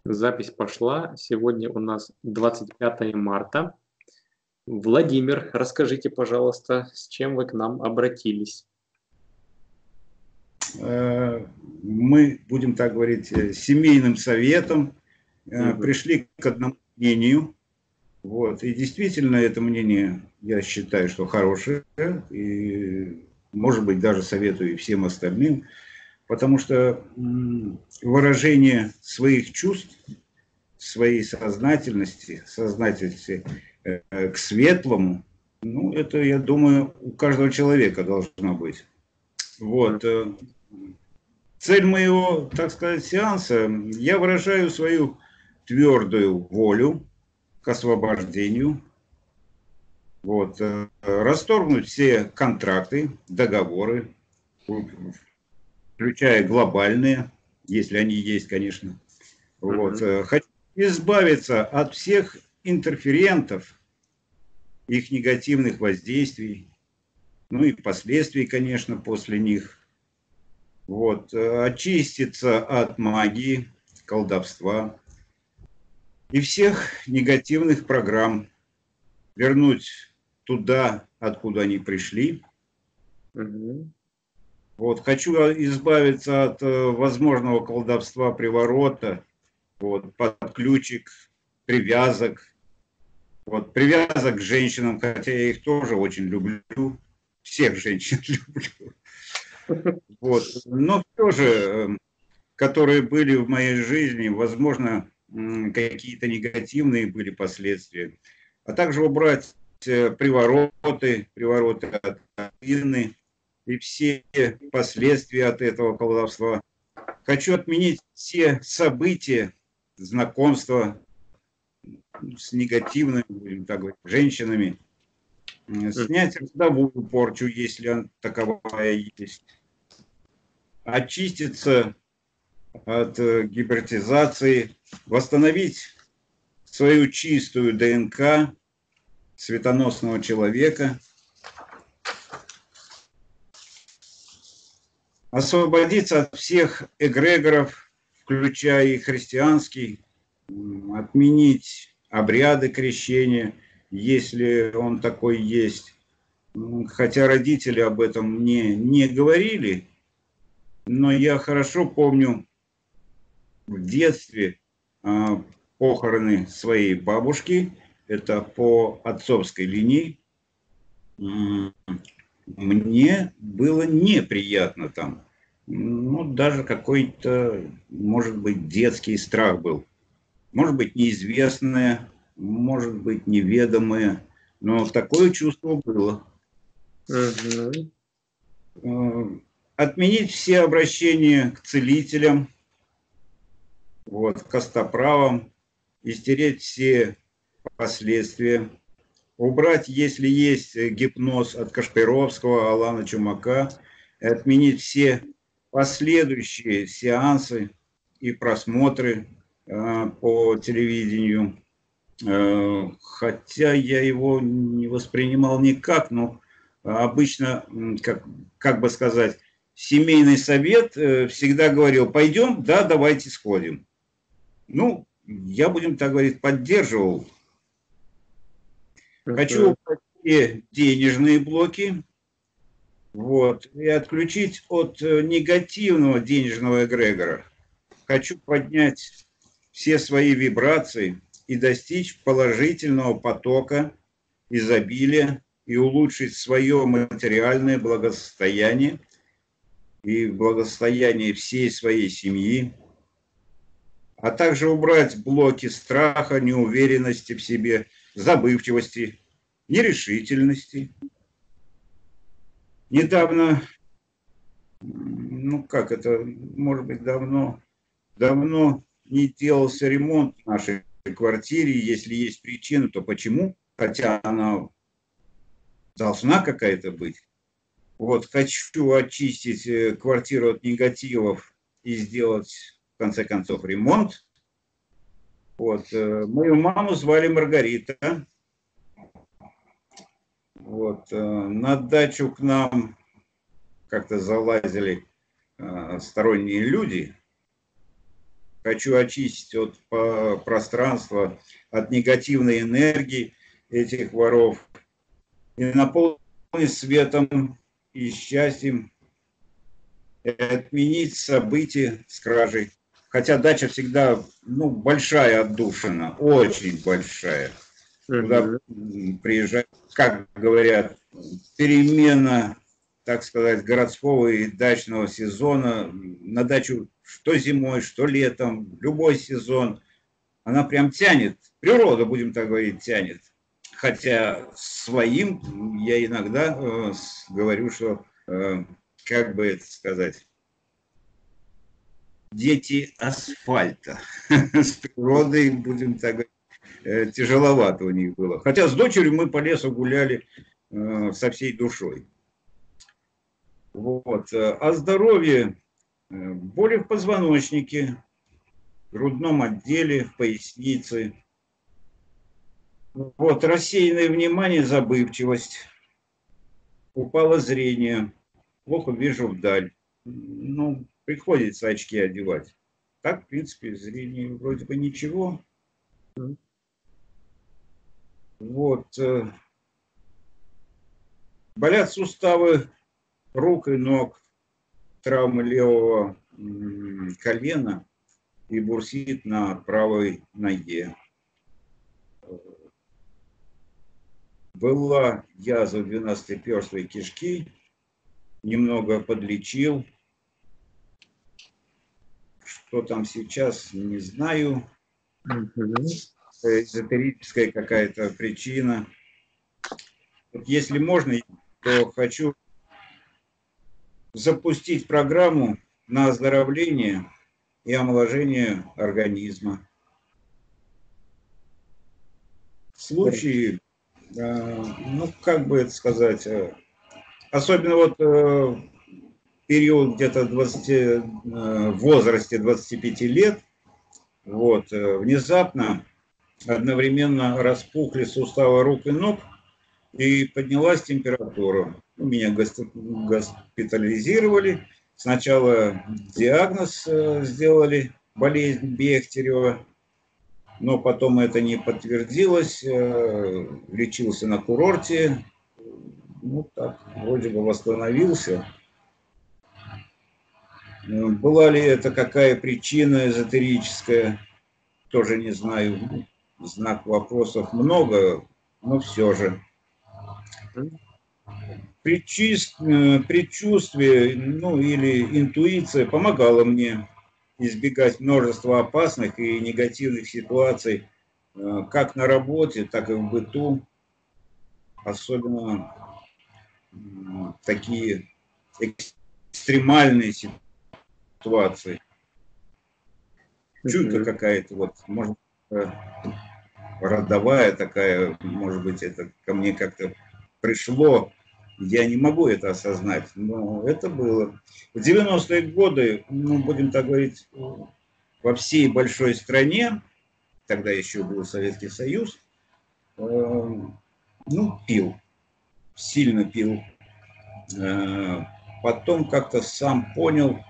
Запись пошла. Сегодня у нас 25 марта. Владимир, расскажите, пожалуйста, с чем вы к нам обратились? Мы, будем так говорить, семейным советом Мгм. пришли к одному мнению. Вот. И действительно, это мнение, я считаю, что хорошее. И, может быть, даже советую и всем остальным. Потому что выражение своих чувств, своей сознательности к светлому, ну, это, я думаю, у каждого человека должно быть. Вот. Цель моего, так сказать, сеанса, я выражаю свою твердую волю к освобождению, вот, расторгнуть все контракты, договоры, включая глобальные, если они есть, конечно. Вот, хочу избавиться от всех интерферентов, их негативных воздействий, ну и последствий, конечно, после них. Вот, очиститься от магии, колдовства и всех негативных программ, вернуть туда, откуда они пришли. Мгм. Вот, хочу избавиться от возможного колдовства, приворота, вот, под ключик, привязок. Вот, привязок к женщинам, хотя я их тоже очень люблю, всех женщин люблю. Вот, но тоже которые были в моей жизни, возможно, какие-то негативные были последствия. А также убрать привороты от Инны и все последствия от этого колдовства. Хочу отменить все события, знакомства с негативными, будем так говорить, женщинами, снять родовую порчу, если она таковая есть, очиститься от гибридизации, восстановить свою чистую ДНК светоносного человека, освободиться от всех эгрегоров, включая и христианский, отменить обряды крещения, если он такой есть. Хотя родители об этом мне не говорили, но я хорошо помню в детстве похороны своей бабушки, это по отцовской линии. Мне было неприятно там. Ну, даже какой-то, может быть, детский страх был. Может быть, неизвестное, может быть, неведомое. Но такое чувство было. Мгм. Отменить все обращения к целителям, вот, костоправам, и стереть все последствия. Убрать, если есть гипноз от Кашпировского, Алана Чумака, и отменить все последующие сеансы и просмотры по телевидению. Хотя я его не воспринимал никак, но обычно, как бы сказать, семейный совет всегда говорил: пойдем, да, давайте сходим. Ну, я, будем так говорить, поддерживал. Хочу убрать все денежные блоки, вот, и отключить от негативного денежного эгрегора. Хочу поднять все свои вибрации и достичь положительного потока, изобилия и улучшить свое материальное благосостояние и благосостояние всей своей семьи, а также убрать блоки страха, неуверенности в себе, забывчивости, нерешительности. Недавно, ну как это, может быть, давно не делался ремонт в нашей квартире. Если есть причина, то почему? Хотя она должна какая-то быть. Вот, хочу очистить квартиру от негативов и сделать, в конце концов, ремонт. Вот, мою маму звали Маргарита. Вот, на дачу к нам как-то залазили сторонние люди, хочу очистить от пространства, от негативной энергии этих воров и наполнить светом и счастьем, и отменить события с кражей. Хотя дача всегда, ну, большая отдушина, очень большая. Туда приезжать, как говорят, перемена, так сказать, городского и дачного сезона. На дачу что зимой, что летом, любой сезон. Она прям тянет, природа, будем так говорить, тянет. Хотя своим я иногда говорю, что, как бы это сказать, дети асфальта. С природой, будем так говорить, тяжеловато у них было. Хотя с дочерью мы по лесу гуляли со всей душой. Вот. О здоровье, боли в позвоночнике, в грудном отделе, в пояснице. Вот. Рассеянное внимание, забывчивость. Упало зрение, плохо вижу вдаль. Ну, приходится очки одевать. Так, в принципе, зрение вроде бы ничего. Вот. Болят суставы рук и ног, травмы левого колена и бурсит на правой ноге. Была язва 12-перстной кишки, немного подлечил. Что там сейчас, не знаю. Эзотерическая какая-то причина. Если можно, то хочу запустить программу на оздоровление и омоложение организма. В случае, ну, как бы это сказать, особенно вот период где-то в возрасте 25 лет, вот, внезапно одновременно распухли суставы рук и ног, и поднялась температура. Меня госпитализировали. Сначала диагноз сделали, болезнь Бехтерева, но потом это не подтвердилось. Лечился на курорте. Ну так, вроде бы восстановился. Была ли это какая причина эзотерическая, тоже не знаю. Знак вопросов много, но все же. Предчувствие, ну или интуиция помогала мне избегать множества опасных и негативных ситуаций, как на работе, так и в быту. Особенно такие экстремальные ситуации. Чуйка какая-то, вот, может, родовая такая, может быть, это ко мне как-то пришло. Я не могу это осознать, но это было. В 90-е годы, ну, будем так говорить, во всей большой стране, тогда еще был Советский Союз, ну, пил, сильно пил. Потом как-то сам понял,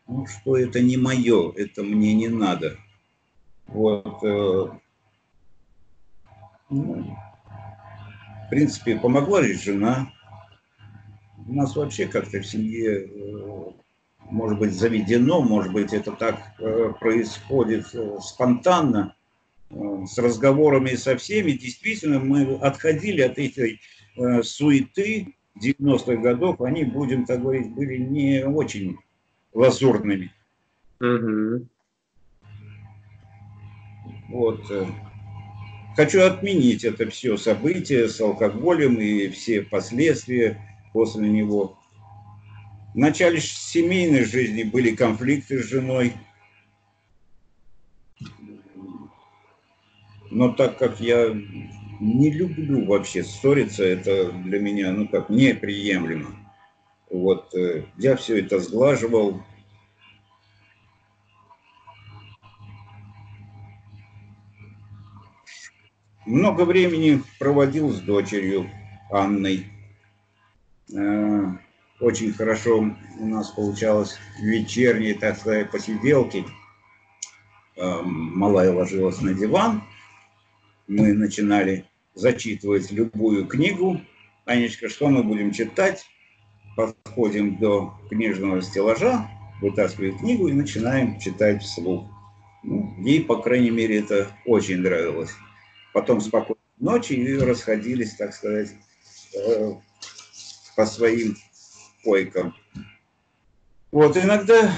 ну, что это не мое, это мне не надо. Вот, ну, в принципе, помогла же жена. У нас вообще как-то в семье, может быть, заведено, может быть, это так происходит спонтанно, с разговорами со всеми. Действительно, мы отходили от этой суеты 90-х годов. Они, будем так говорить, были не очень лазурными. Вот. Хочу отменить это все событие с алкоголем и все последствия после него. В начале семейной жизни были конфликты с женой. Но так как я не люблю вообще ссориться, это для меня, ну как, неприемлемо. Вот, я все это сглаживал. Много времени проводил с дочерью Анной. Очень хорошо у нас получалось вечерние, так сказать, посиделки. малая ложилась на диван, мы начинали зачитывать любую книгу. Анечка, что мы будем читать? Подходим до книжного стеллажа, вытаскиваем книгу и начинаем читать вслух. Ну, ей, по крайней мере, это очень нравилось. Потом спокойной ночи и расходились, так сказать, по своим койкам. Вот иногда,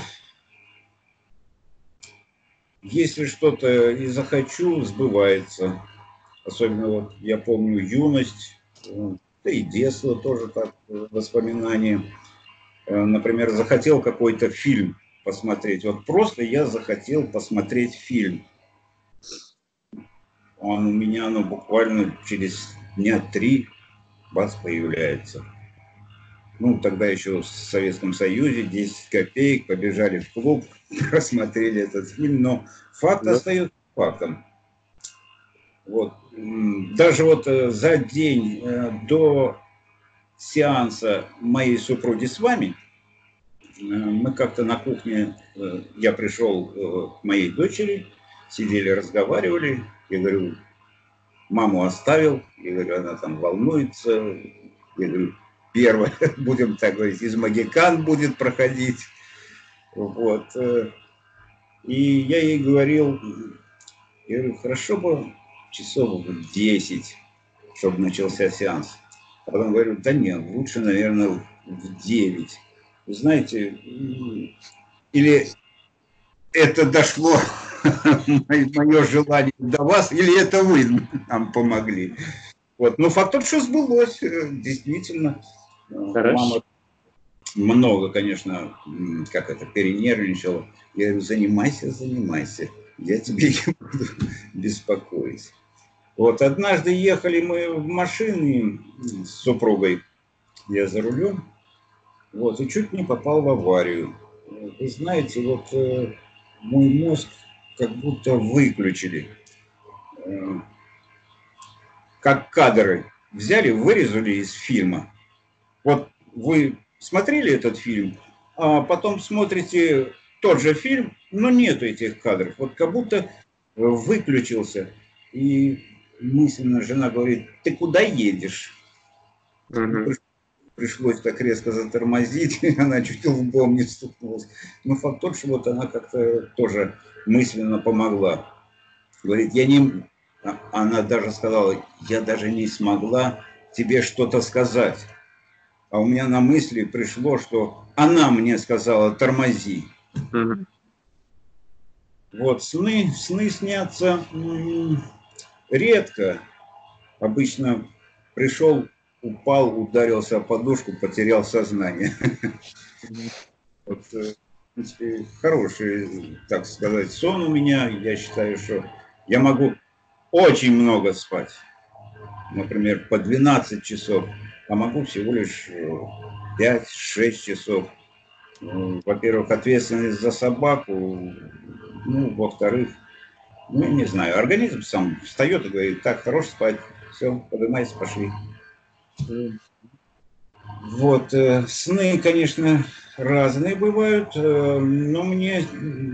если что-то и захочу, сбывается. Особенно вот я помню юность, да и детство тоже так, воспоминания. Например, захотел какой-то фильм посмотреть. Вот просто я захотел посмотреть фильм. Он у меня, ну, буквально через дня 3 бац, появляется. Ну, тогда еще в Советском Союзе 10 копеек, побежали в клуб, просмотрели этот фильм, но факт остается фактом. Вот. Даже вот за день до сеанса моей супруги с вами, мы как-то на кухне, я пришел к моей дочери, сидели, разговаривали, я говорю, маму оставил, я говорю, она там волнуется, я говорю, первое, будем так говорить, из Магикан будет проходить, вот, и я ей говорил, я говорю, хорошо бы часов в 10, чтобы начался сеанс. А потом говорю, да нет, лучше, наверное, в 9. Вы знаете, или это дошло, мое желание до вас, или это вы нам помогли. Вот. Но факт тот, что сбылось, действительно. Хорошо. Мама много, конечно, как это, перенервничала. Я говорю, занимайся, занимайся, я тебе не буду беспокоить. Вот однажды ехали мы в машине с супругой, я за рулем, вот, и чуть не попал в аварию. Вы знаете, вот мой мозг как будто выключили. Как кадры взяли, вырезали из фильма. Вот вы смотрели этот фильм, а потом смотрите тот же фильм, но нету этих кадров. Вот как будто выключился. И мысленно жена говорит, ты куда едешь? Пришлось так резко затормозить, она чуть лбом не стукнулась. Но факт тот, что вот она как-то тоже мысленно помогла. Говорит, я не... Она даже сказала, я даже не смогла тебе что-то сказать. А у меня на мысли пришло, что она мне сказала, тормози. Вот, сны снятся редко. Обычно пришел, упал, ударился о подушку, потерял сознание. Вот, в принципе, хороший, так сказать, сон у меня. Я считаю, что я могу очень много спать. Например, по 12 часов, а могу всего лишь 5-6 часов. Во-первых, ответственность за собаку, ну, во-вторых, ну, не знаю, организм сам встает и говорит, так, хорош спать, все, поднимайся, пошли. Вот, сны, конечно, разные бывают, но мне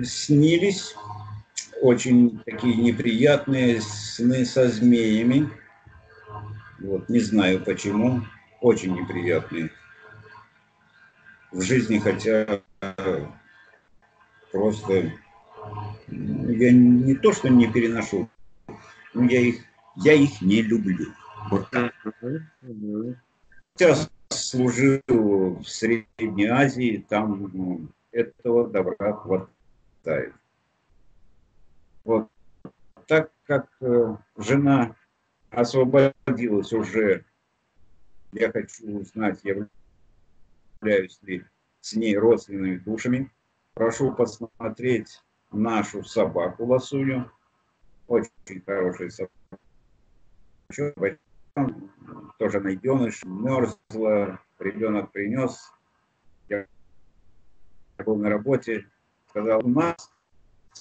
снились очень такие неприятные сны со змеями. Вот, не знаю почему, очень неприятные. В жизни, хотя просто я не то, что не переношу, но я их не люблю. Вот так. Сейчас служил в Средней Азии, там этого добра хватает. Вот так как жена освободилась уже, я хочу узнать, являюсь ли с ней родственными душами. Прошу посмотреть нашу собаку Ласуню. Очень хорошая собака. Тоже найденыш, мерзла, ребенок принес. Я был на работе, сказал, у нас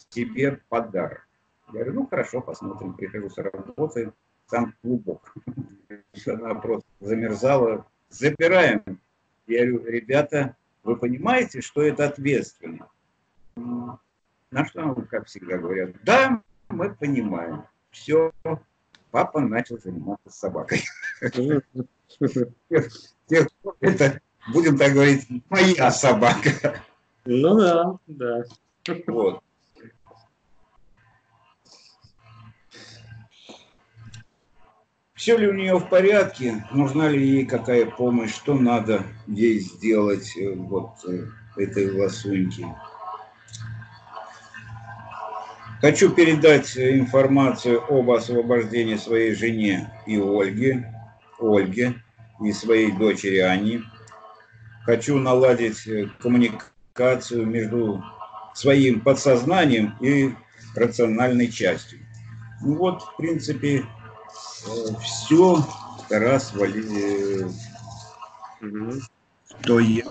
тебе подарок. Я говорю, ну хорошо, посмотрим. Прихожу с работы, там клубок. Она просто замерзала. Забираем. Я говорю, ребята, вы понимаете, что это ответственно? На что нам, как всегда, говорят: да, мы понимаем. Все, папа начал заниматься собакой. Это, будем так говорить, моя собака. Ну да, да. Вот. Все ли у нее в порядке? Нужна ли ей какая помощь? Что надо ей сделать вот этой ласуньке? Хочу передать информацию об освобождении своей жене и Ольге и своей дочери Ани. Хочу наладить коммуникацию между своим подсознанием и рациональной частью. Ну вот, в принципе, все, Тарас, что я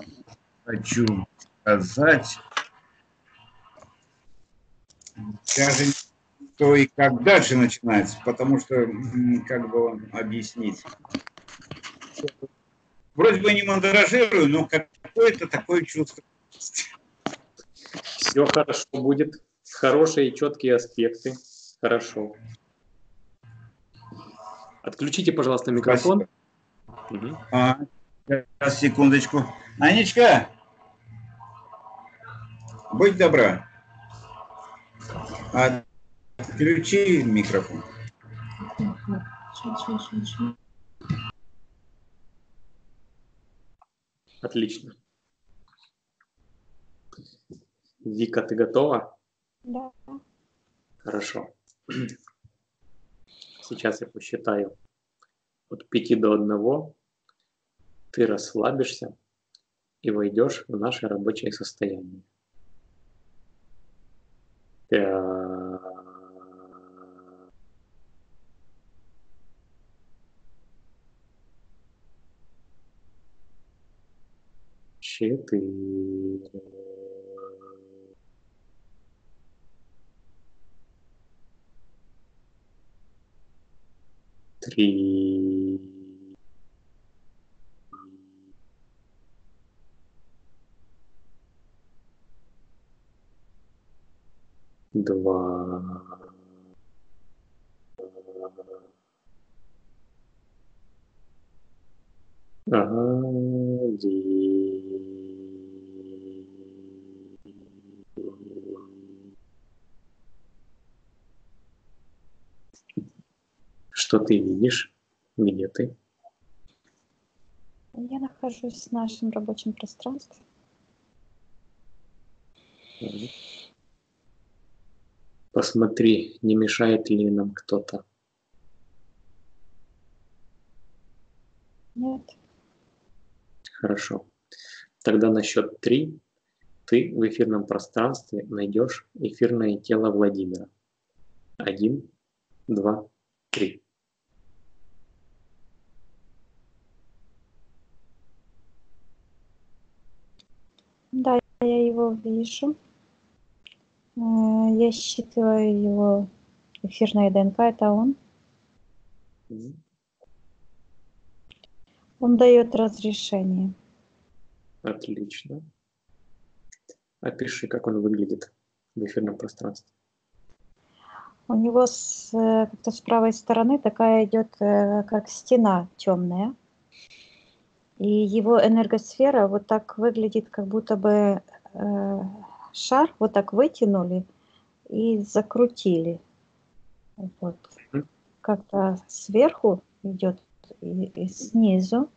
хочу сказать. Даже то и как дальше начинается, потому что, как бы вам объяснить, вроде бы не мандражирую, но какое-то такое чувство. Все хорошо будет. Хорошие четкие аспекты. Хорошо. Отключите, пожалуйста, микрофон. Угу. Сейчас, секундочку. Анечка, будь добра. Отключи микрофон. Отлично. Вика, ты готова? Да. Хорошо. Сейчас я посчитаю от 5 до 1. Ты расслабишься и войдешь в наше рабочее состояние. 5, 4, 3, 2, 1. Что ты видишь? Где ты? Я нахожусь в нашем рабочем пространстве. Посмотри, не мешает ли нам кто-то. Нет. Хорошо. Тогда на счет 3 ты в эфирном пространстве найдешь эфирное тело Владимира. 1, 2, 3. Да, я его вижу. Я считываю его эфирная ДНК, это он. Он дает разрешение. Отлично. Опиши, как он выглядит в эфирном пространстве. У него как-то с правой стороны такая идет, как стена темная. И его энергосфера вот так выглядит, как будто бы шар вот так вытянули и закрутили. Вот. Как-то сверху идет и снизу.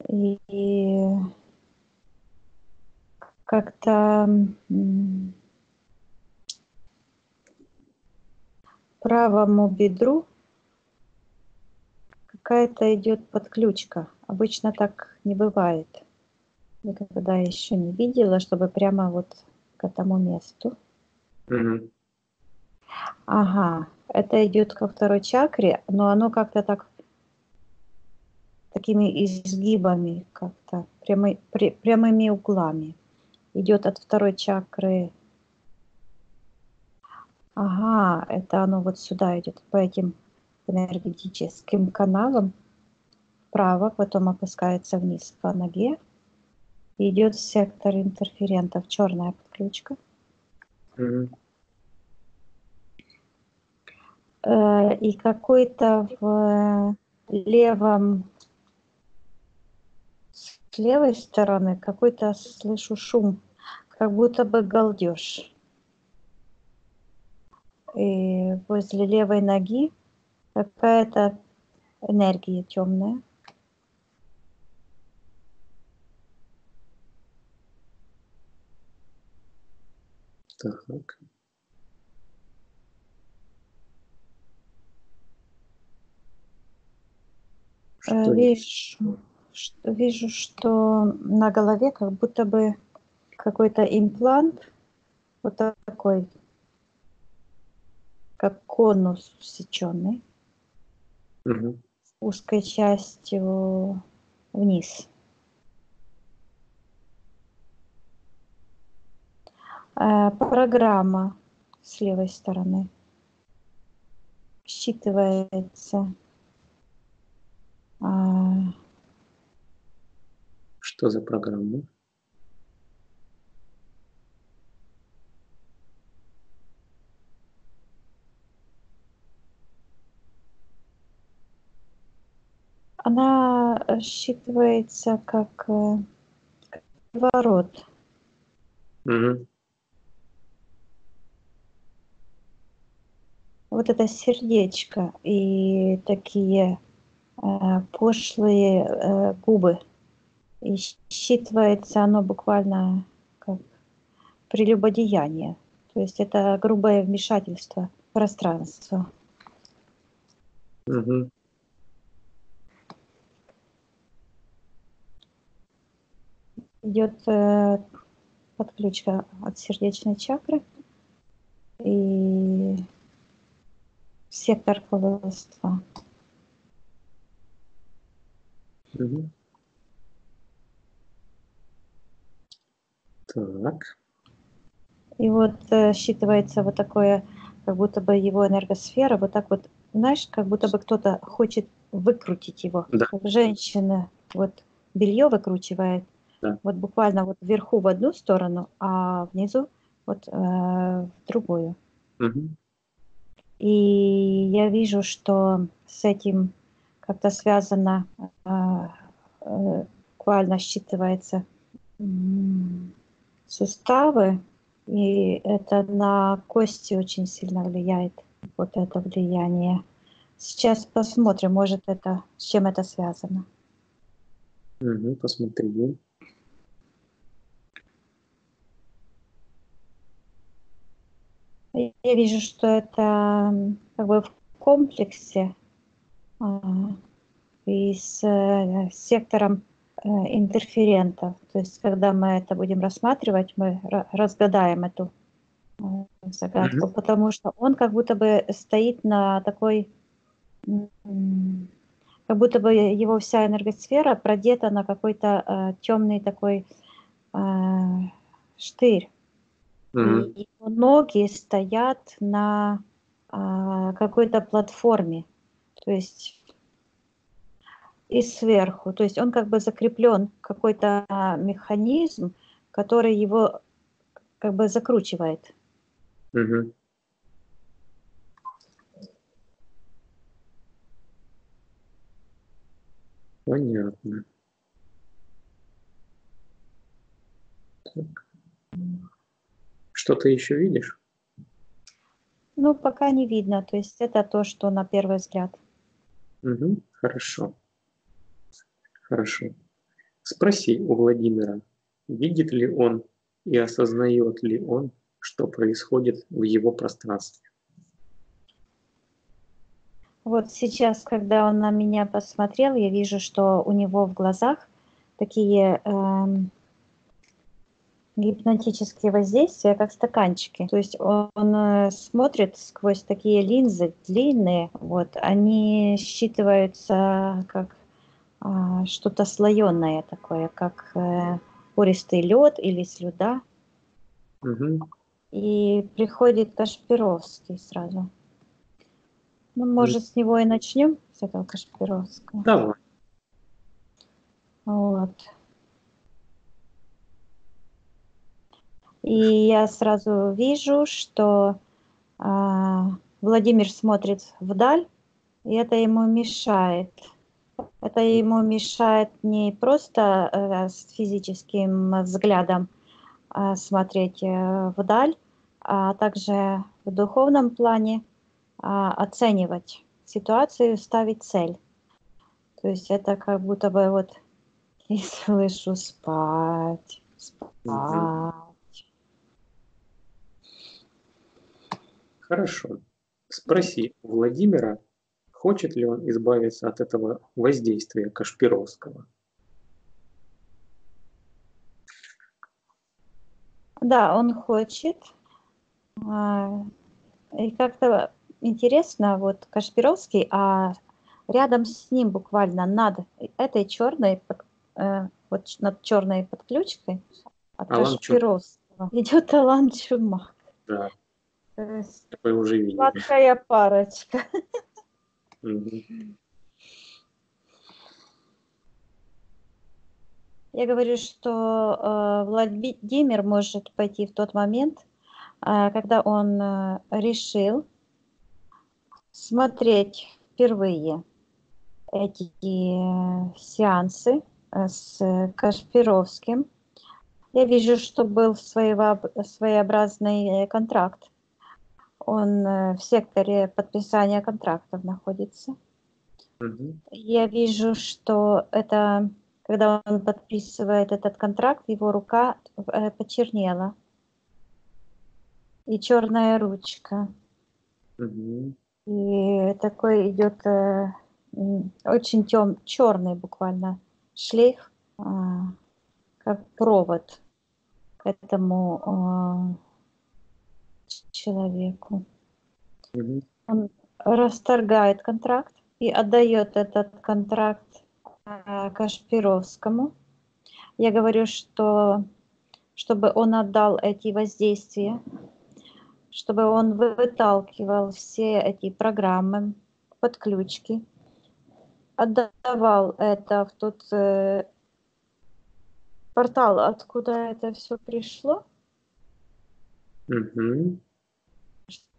И как-то правому бедру какая-то идет подключка. Обычно так не бывает. Никогда еще не видела, чтобы прямо вот к этому месту. Угу. Ага, это идет ко второй чакре, но оно как-то так такими изгибами, как-то прямыми углами. Идет от второй чакры. Ага, это оно вот сюда идет, по этим энергетическим каналам вправо, потом опускается вниз по ноге. идет сектор интерферентов, черная подключка. Мгм. И какой-то в левом, с левой стороны какой-то слышу шум, как будто бы галдеж. И возле левой ноги какая-то энергия темная. Так. Что еще? Вижу, что на голове как будто бы какой-то имплант, вот такой, как конус сеченный, Мгм. узкой частью вниз. Программа с левой стороны считывается. Что за программа? Она считывается как ворот. Мгм. Вот это сердечко и такие пошлые губы. И считывается оно буквально как прелюбодеяние. То есть это грубое вмешательство в пространство. Мгм. Идет подключка от сердечной чакры и сектор колдовства. Мгм. Так. И вот считывается вот такое, как будто бы его энергосфера, вот так вот, знаешь, как будто бы кто-то хочет выкрутить его. Да, Как женщина вот белье выкручивает, да. вот буквально вот вверху в одну сторону, а внизу вот в другую. Мгм. И я вижу, что с этим как-то связано, буквально считывается суставы, и это на кости очень сильно влияет, вот это влияние. Сейчас посмотрим, может это, с чем это связано. Мгм. Посмотри. Я вижу, что это как бы в комплексе и с сектором интерферентов. То есть, когда мы это будем рассматривать, мы разгадаем эту загадку, Мгм. потому что он как будто бы стоит на такой, как будто бы его вся энергосфера продета на какой-то темный такой штырь. Мгм. И его ноги стоят на какой-то платформе. То есть и сверху. То есть он как бы закреплен какой-то механизм, который его как бы закручивает. Мгм. Понятно. Так. Что ты еще видишь? Ну, пока не видно. То есть это то, что на первый взгляд. Мгм. Хорошо. Хорошо. Спроси у Владимира, видит ли он и осознает ли он, что происходит в его пространстве. Вот сейчас, когда он на меня посмотрел, я вижу, что у него в глазах такие гипнотические воздействия, как стаканчики. То есть он смотрит сквозь такие линзы длинные, вот, они считываются как что-то слоеное такое, как пористый лед или слюда. Мгм. И приходит Кашпировский сразу. Ну, М, может, с него и начнем, с этого Кашпировского. Давай. Вот. И я сразу вижу, что Владимир смотрит вдаль, и это ему мешает. Это ему мешает не просто с физическим взглядом смотреть вдаль, а также в духовном плане оценивать ситуацию, ставить цель. То есть это как будто бы вот и слышу спать, Мгм. спать. Хорошо. Спроси у Владимира, хочет ли он избавиться от этого воздействия Кашпировского. Да, он хочет. И как-то интересно, вот Кашпировский, а рядом с ним буквально над этой черной, вот над черной подключкой от Алан Чум, Кашпировского идет Алан Чумак. да, То есть это мы уже видели. сладкая парочка. Мгм. Я говорю, что Владимир может пойти в тот момент, когда он решил смотреть впервые эти сеансы с Кашпировским. Я вижу, что был своеобразный контракт. Он в секторе подписания контрактов находится. Мгм. Я вижу, что это, когда он подписывает этот контракт, его рука почернела. И черная ручка. Мгм. И такой идет очень черный буквально шлейф, как провод к этому человеку. Мгм. Он расторгает контракт и отдает этот контракт Кашпировскому. Я говорю, что чтобы он отдал эти воздействия, чтобы он выталкивал все эти программы, подключки, отдавал это в тот портал, откуда это все пришло, Мгм.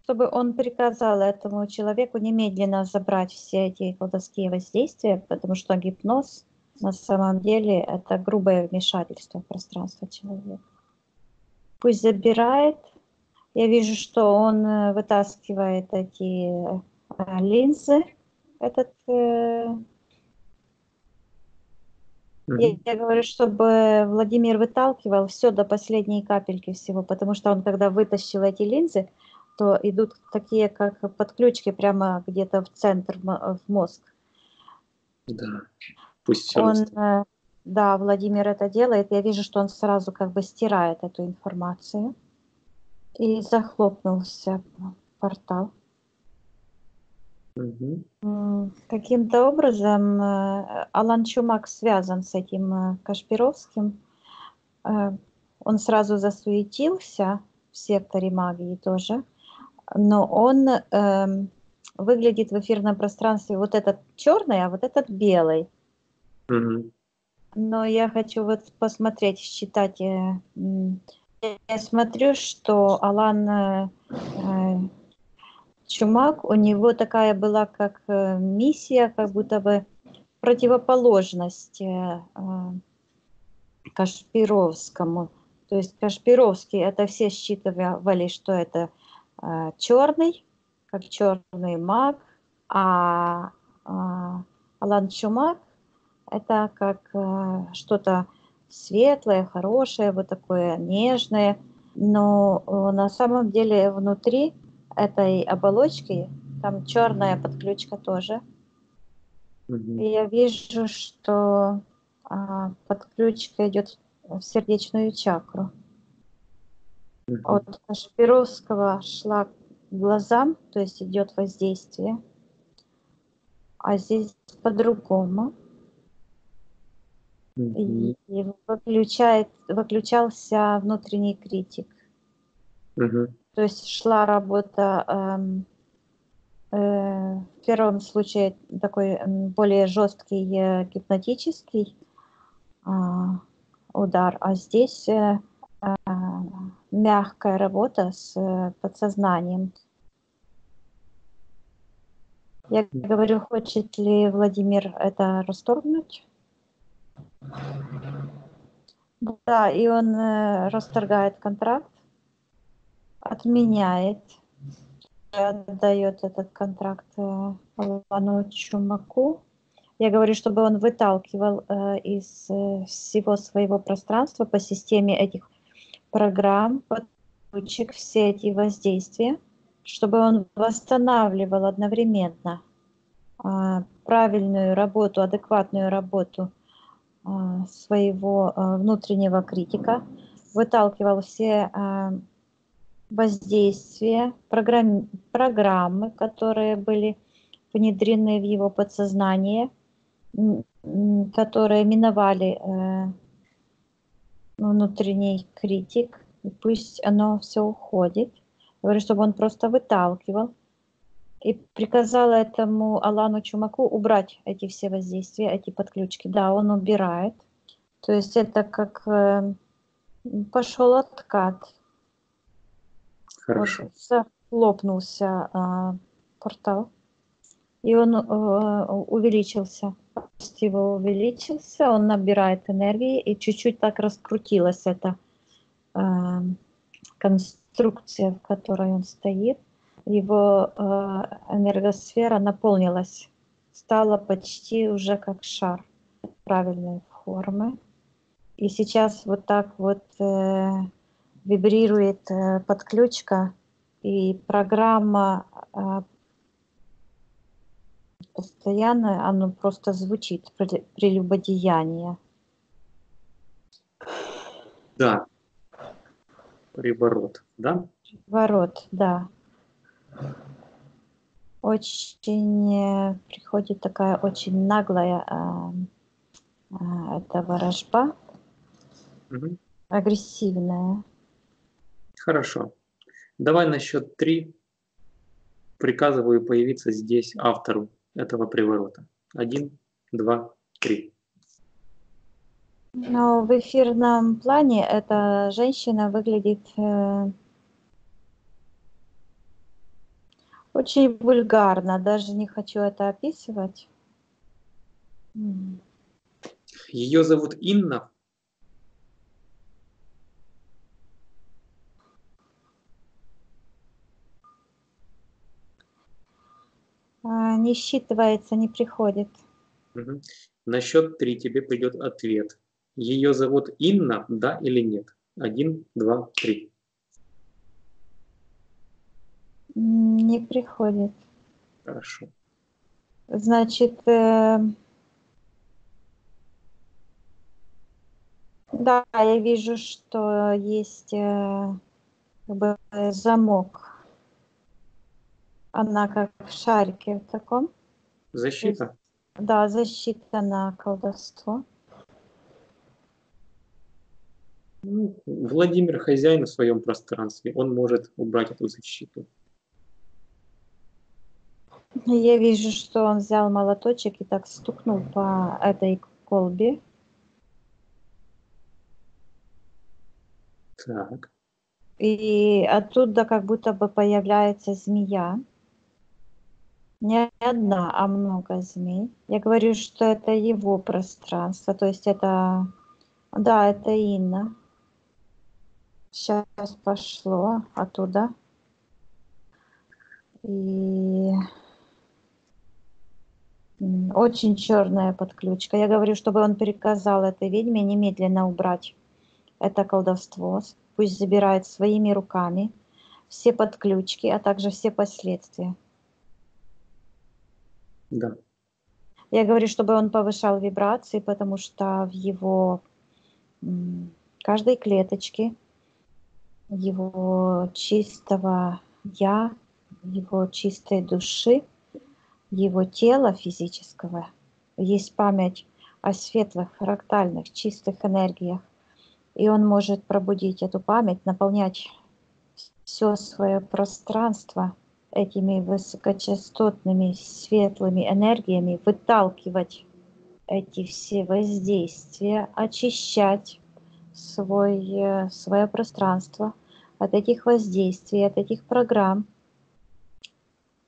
чтобы он приказал этому человеку немедленно забрать все эти колдовские воздействия, потому что гипноз на самом деле это грубое вмешательство в пространство человека. Пусть забирает. Я вижу, что он вытаскивает эти линзы. Мгм. Я говорю, чтобы Владимир выталкивал все до последней капельки всего, потому что он, когда вытащил эти линзы, то идут такие, как подключки прямо где-то в центр, в мозг. Да, пусть все Он, да, Владимир это делает. Я вижу, что он сразу как бы стирает эту информацию. И захлопнулся портал. Каким-то образом Алан Чумак связан с этим Кашпировским. Он сразу засуетился в секторе магии тоже, но он выглядит в эфирном пространстве вот этот черный, а вот этот белый. Мгм. Но я хочу вот посмотреть, считать. Я смотрю, что Алан Чумак, у него такая была как миссия, как будто бы противоположность Кашпировскому. То есть Кашпировский, это все считывали, что это черный, как черный маг, а Алан Чумак это как что-то светлое, хорошее, вот такое нежное. Но на самом деле внутри этой оболочки там черная подключка тоже. Мгм. И я вижу, что подключка идет в сердечную чакру. Мгм. От Кашпировского шла к глазам, то есть идет воздействие, а здесь по-другому. Мгм. И выключался внутренний критик. Мгм. То есть шла работа в первом случае такой более жесткий гипнотический удар, а здесь мягкая работа с подсознанием. Я говорю, хочет ли Владимир это расторгнуть? Да, и он расторгает контракт, отменяет, отдает этот контракт Алану Чумаку. Я говорю, чтобы он выталкивал из всего своего пространства по системе этих программ, подключек, все эти воздействия, чтобы он восстанавливал одновременно правильную работу, адекватную работу своего внутреннего критика, выталкивал все воздействия, программы, которые были внедрены в его подсознание, которые миновали внутренний критик, и пусть оно все уходит. Говорю, чтобы он просто выталкивал. И приказала этому Алану Чумаку убрать эти все воздействия, эти подключки. Да, он убирает. То есть это как пошел откат. Хорошо. Вот, захлопнулся портал. И он увеличился. Его увеличился, он набирает энергии, и чуть-чуть так раскрутилась эта конструкция, в которой он стоит. Его энергосфера наполнилась, стала почти уже как шар правильной формы. И сейчас вот так вот вибрирует подключка, и программа постоянно, оно просто звучит, прелюбодеяние. Да. Приворот, да? Ворот, да. Очень приходит такая очень наглая это ворожба, Угу. агрессивная. Хорошо. Давай на счет 3 приказываю появиться здесь автору этого приворота. 1, 2, 3. Но в эфирном плане эта женщина выглядит очень вульгарно, даже не хочу это описывать. Ее зовут Инна. Не считывается, не приходит. Угу. На счет 3 тебе придет ответ. Ее зовут Инна, да или нет? 1, 2, 3. Не приходит. Хорошо. Значит, да, я вижу, что есть как бы замок. Она как в шарике в таком. Защита. Да, защита на колдовство. Ну, Владимир хозяин в своем пространстве. Он может убрать эту защиту. Я вижу, что он взял молоточек и так стукнул по этой колбе. Так. И оттуда как будто бы появляется змея. Не одна, а много змей. Я говорю, что это его пространство. То есть это... Да, это Инна. Сейчас пошло оттуда. И очень черная подключка. Я говорю, чтобы он приказал этой ведьме немедленно убрать это колдовство. Пусть забирает своими руками все подключки, а также все последствия. Да. Я говорю, чтобы он повышал вибрации, потому что в его каждой клеточке его чистого я, его чистой души, его тела физического есть память о светлых, фрактальных, чистых энергиях. И он может пробудить эту память, наполнять все свое пространство этими высокочастотными светлыми энергиями, выталкивать эти все воздействия, очищать свое пространство, от этих воздействий, от этих программ,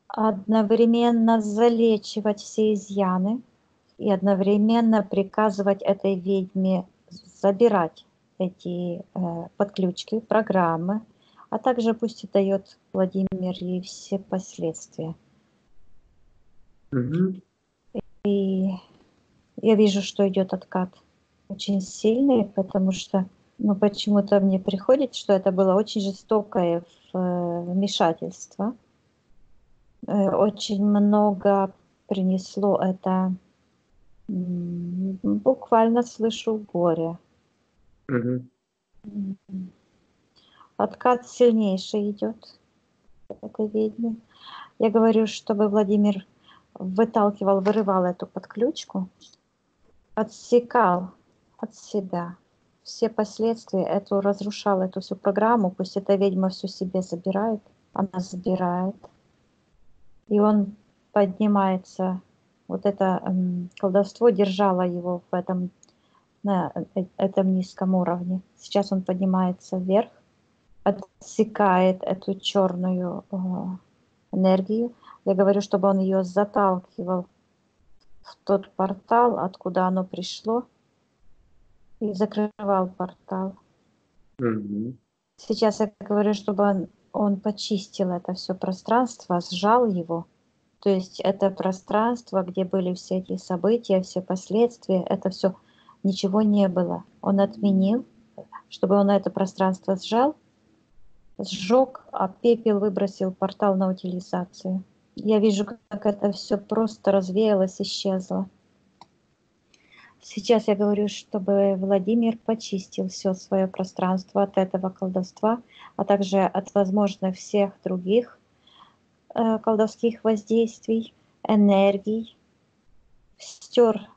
одновременно залечивать все изъяны и одновременно приказывать этой ведьме забирать эти подключки, программы, а также пусть и дает Владимир ей все последствия. Мгм. И я вижу, что идет откат очень сильный, потому что почему-то мне приходит, что это было очень жестокое вмешательство. Очень много принесло это, буквально слышу горе. Мгм. Откат сильнейший идет этой ведьме. Я говорю, чтобы Владимир выталкивал, вырывал эту подключку, отсекал от себя все последствия, разрушал эту всю программу, пусть эта ведьма всю себе забирает, она забирает, и он поднимается, вот это колдовство держало его на этом низком уровне. Сейчас он поднимается вверх, отсекает эту черную энергию. Я говорю, чтобы он ее заталкивал в тот портал, откуда оно пришло, и закрывал портал. Мгм. Сейчас я говорю, чтобы он почистил это все пространство, сжал его. То есть это пространство, где были все эти события, все последствия, это все, ничего не было. Он отменил, чтобы он это пространство сжал, сжег, а пепел выбросил портал на утилизацию. Я вижу, как это все просто развеялось, исчезло. Сейчас я говорю, чтобы Владимир почистил все свое пространство от этого колдовства, а также от возможных всех других колдовских воздействий, энергий, стер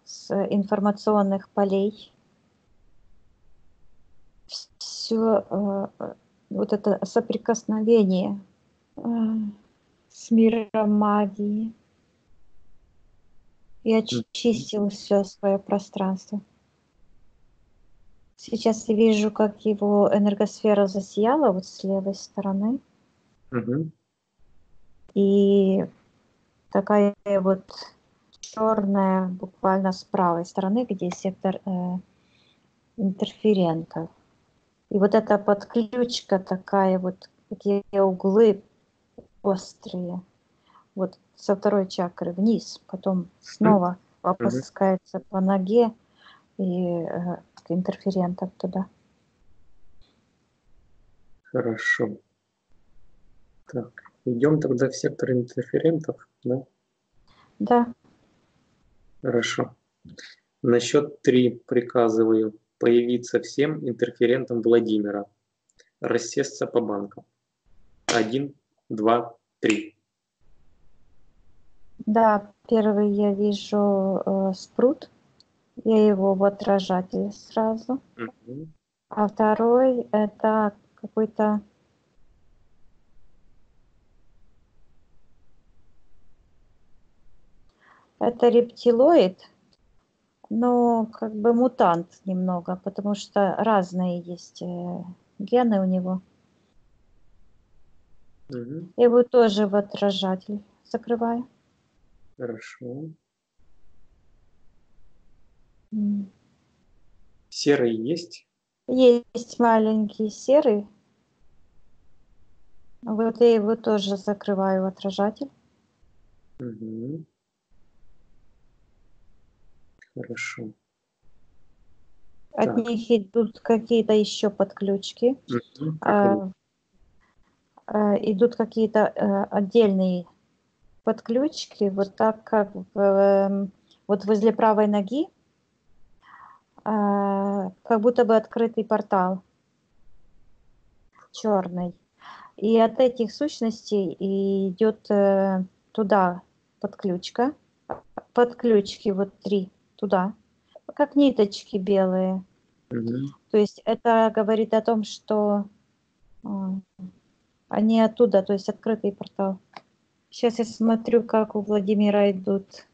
с информационных полей все вот это соприкосновение с миром магии и очистил все свое пространство. Сейчас я вижу, как его энергосфера засияла вот с левой стороны. Мгм. И такая вот черная буквально с правой стороны, где сектор интерферентов. И вот эта подключка такая вот, такие углы острые. Вот со второй чакры вниз, потом снова опускается по ноге и к интерферентам туда. Хорошо. Так, идем тогда в сектор интерферентов, да? Да, Хорошо. На счет 3 приказываю появиться всем интерферентам Владимира. Рассесться по банкам. 1, 2, 3. да, первый я вижу спрут, я его в отражателе сразу. Мгм. А второй это какой-то это рептилоид, но как бы мутант немного, потому что разные есть гены у него. Мгм. Я его тоже в отражатель закрываю. Хорошо. М. Серый есть? Есть маленький серый. Вот я его тоже закрываю в отражатель. Мгм. Хорошо. От Так. них идут какие-то еще подключки. Мгм. Как они? Идут какие-то отдельные подключки, вот так как вот возле правой ноги, как будто бы открытый портал черный. И от этих сущностей идет туда подключка. Подключки вот 3 туда, как ниточки белые. Мгм. То есть это говорит о том, что они оттуда, то есть открытый портал. Сейчас я смотрю, как у Владимира идут.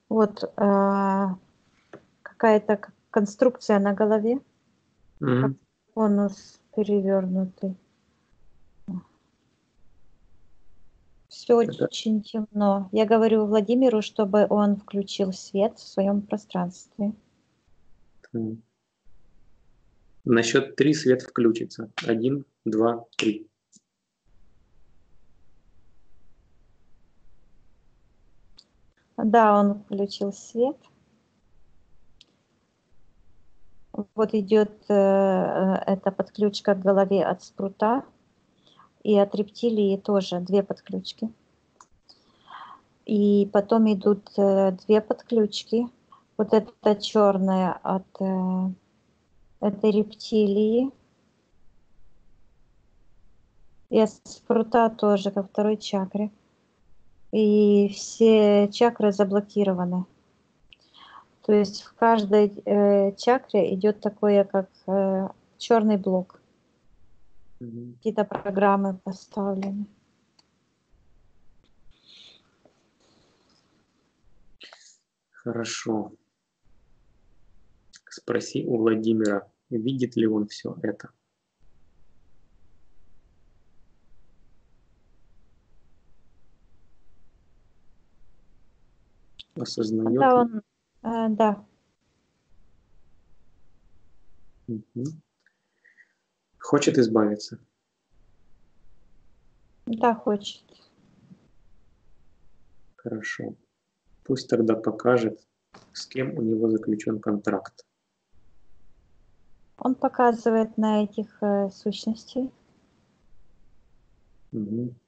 Вот какая-то конструкция на голове. Мгм. Конус перевернутый. Все Это, очень темно. Я говорю Владимиру, чтобы он включил свет в своем пространстве. м. На счет 3 свет включится. 1, 2, 3. Да, он включил свет. Вот идет эта подключка к голове от спрута. И от рептилии тоже 2 подключки. И потом идут 2 подключки. Вот эта черная от этой рептилии. И от спрута тоже ко второй чакре. И все чакры заблокированы. То есть в каждой чакре идет такое, как черный блок. Мгм. Какие-то программы поставлены. Хорошо. Спроси у Владимира, видит ли он все это. Осознает Да, ли? он, да, Мгм. Хочет избавиться. да, хочет. Хорошо. Пусть тогда покажет, с кем у него заключен контракт. Он показывает на этих сущностей. Мгм.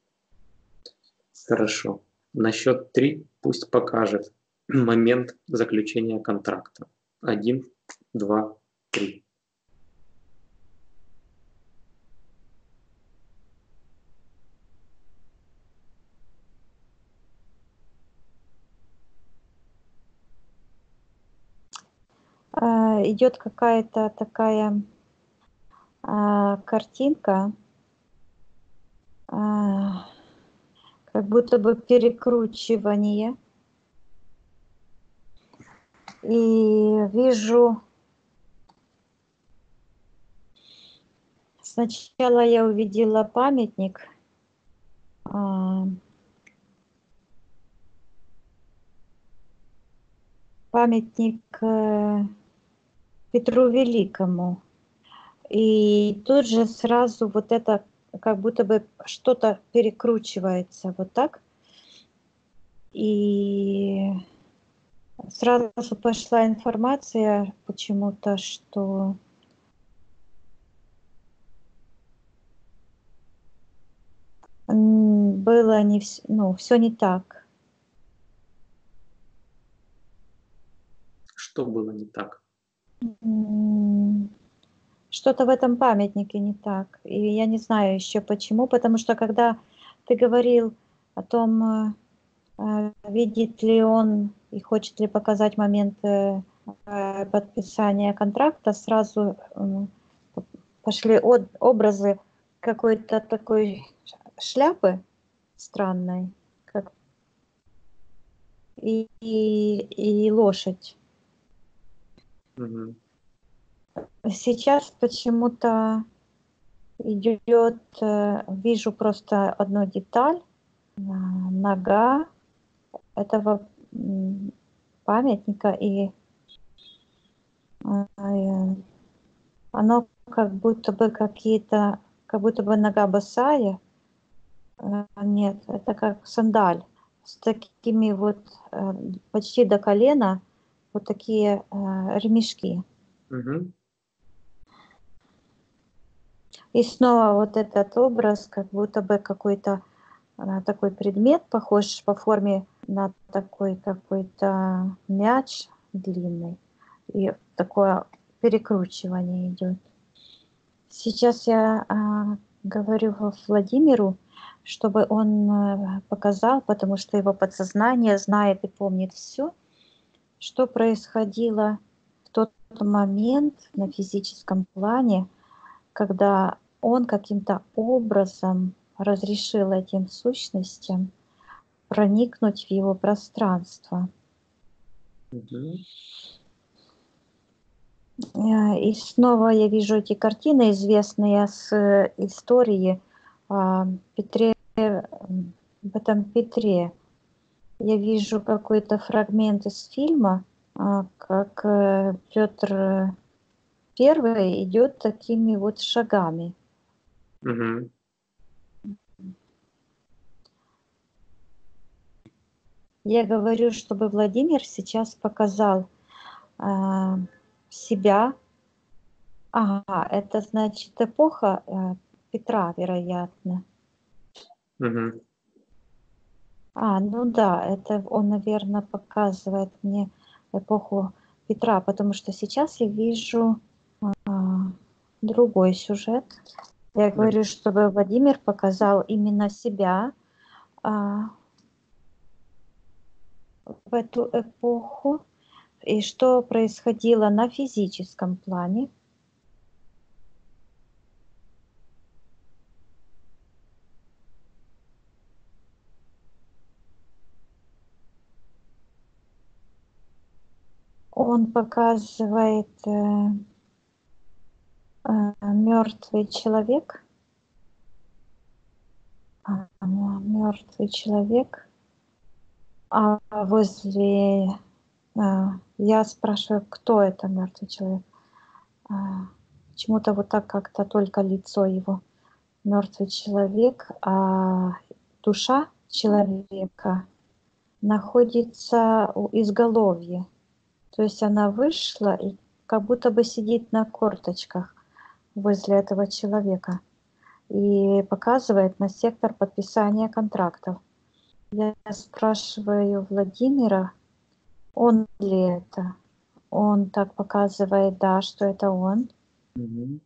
Хорошо. На счет 3 пусть покажет момент заключения контракта. 1, 2, 3. Идет какая-то такая картинка, а, как будто бы перекручивание. И вижу, сначала я увидела памятник, а, памятник Петру Великому. И тут же сразу вот это, как будто бы что-то перекручивается вот так. И сразу пошла информация почему-то, что было не вс ну, все не так. Что было не так? М, Что-то в этом памятнике не так. И я не знаю еще почему, потому что когда ты говорил о том, видит ли он и хочет ли показать момент, подписания контракта, сразу, пошли образы какой-то такой шляпы странной, как и лошадь. Мгм. Сейчас почему-то идет, вижу просто одну деталь, нога этого, памятника, и, оно как будто бы нога босая. Нет, это как сандаль с такими вот, почти до колена, вот такие, ремешки. Мгм. И снова вот этот образ, как будто бы какой-то, такой предмет, похож по форме на такой какой-то мяч длинный, и такое перекручивание идет. Сейчас я, говорю Владимиру, чтобы он, показал, потому что его подсознание знает и помнит все, что происходило в тот момент на физическом плане, когда он каким-то образом разрешил этим сущностям проникнуть в его пространство. Мгм. И снова я вижу эти картины, известные с истории о Петре, в этом Петре. Я вижу какой-то фрагмент из фильма, как Петр Первый идет такими вот шагами. Мгм. Я говорю, чтобы Владимир сейчас показал а, себя. Ага, это значит эпоха Петра, вероятно. Мгм. Ну да, это он, наверное, показывает мне эпоху Петра, потому что сейчас я вижу другой сюжет. Я Да. говорю, чтобы Владимир показал именно себя в эту эпоху и что происходило на физическом плане. Он показывает мертвый человек. Мертвый человек. А возле... Я спрашиваю, кто это мертвый человек? Почему-то вот так как-то только лицо его. Мертвый человек, а душа человека находится у изголовья. То есть она вышла и как будто бы сидит на корточках возле этого человека и показывает на сектор подписания контрактов. Я спрашиваю Владимира, он ли это? Он так показывает, да, что это он. Мгм.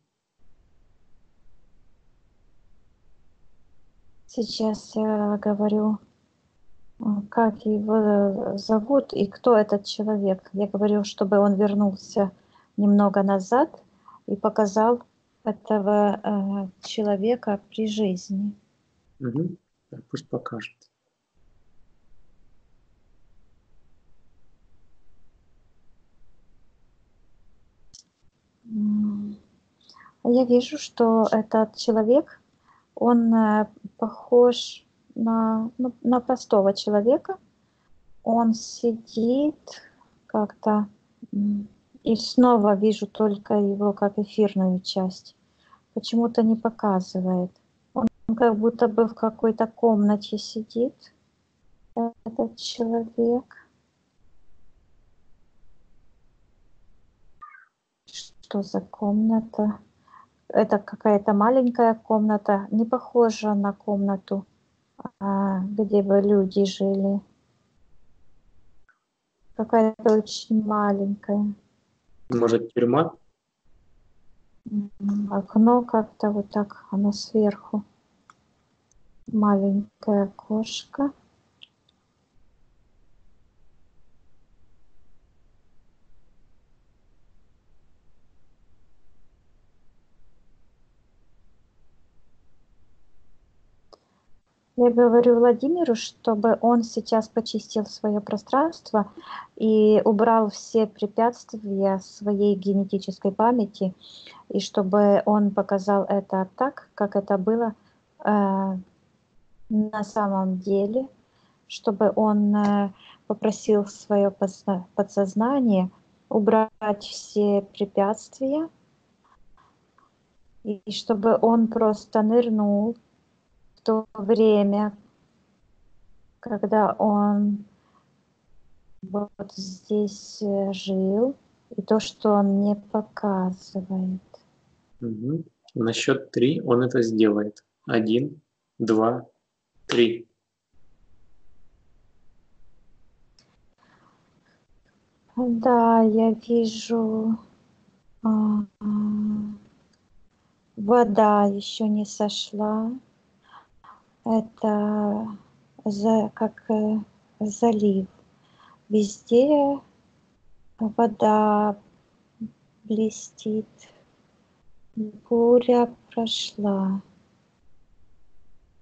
Сейчас я говорю, как его зовут и кто этот человек. Я говорю, чтобы он вернулся немного назад и показал этого человека при жизни. Мгм. Так, пусть покажет. Я вижу, что этот человек, он похож на простого человека. Он сидит как-то, и снова вижу только его как эфирную часть. Почему-то не показывает. Он как будто бы в какой-то комнате сидит, этот человек. Что за комната? Это какая-то маленькая комната, не похожа на комнату, где бы люди жили. Какая-то очень маленькая. Может, тюрьма? Окно как-то вот так, оно сверху. Маленькое окошко. Я говорю Владимиру, чтобы он сейчас почистил свое пространство и убрал все препятствия своей генетической памяти, и чтобы он показал это так, как это было на самом деле, чтобы он попросил свое подсознание убрать все препятствия, и чтобы он просто нырнул в то время, когда он вот здесь жил, и то, что он мне показывает. Мгм. На счет 3 он это сделает. 1, 2, 3. Да, я вижу, вода еще не сошла. Это как залив. Везде вода блестит. Буря прошла.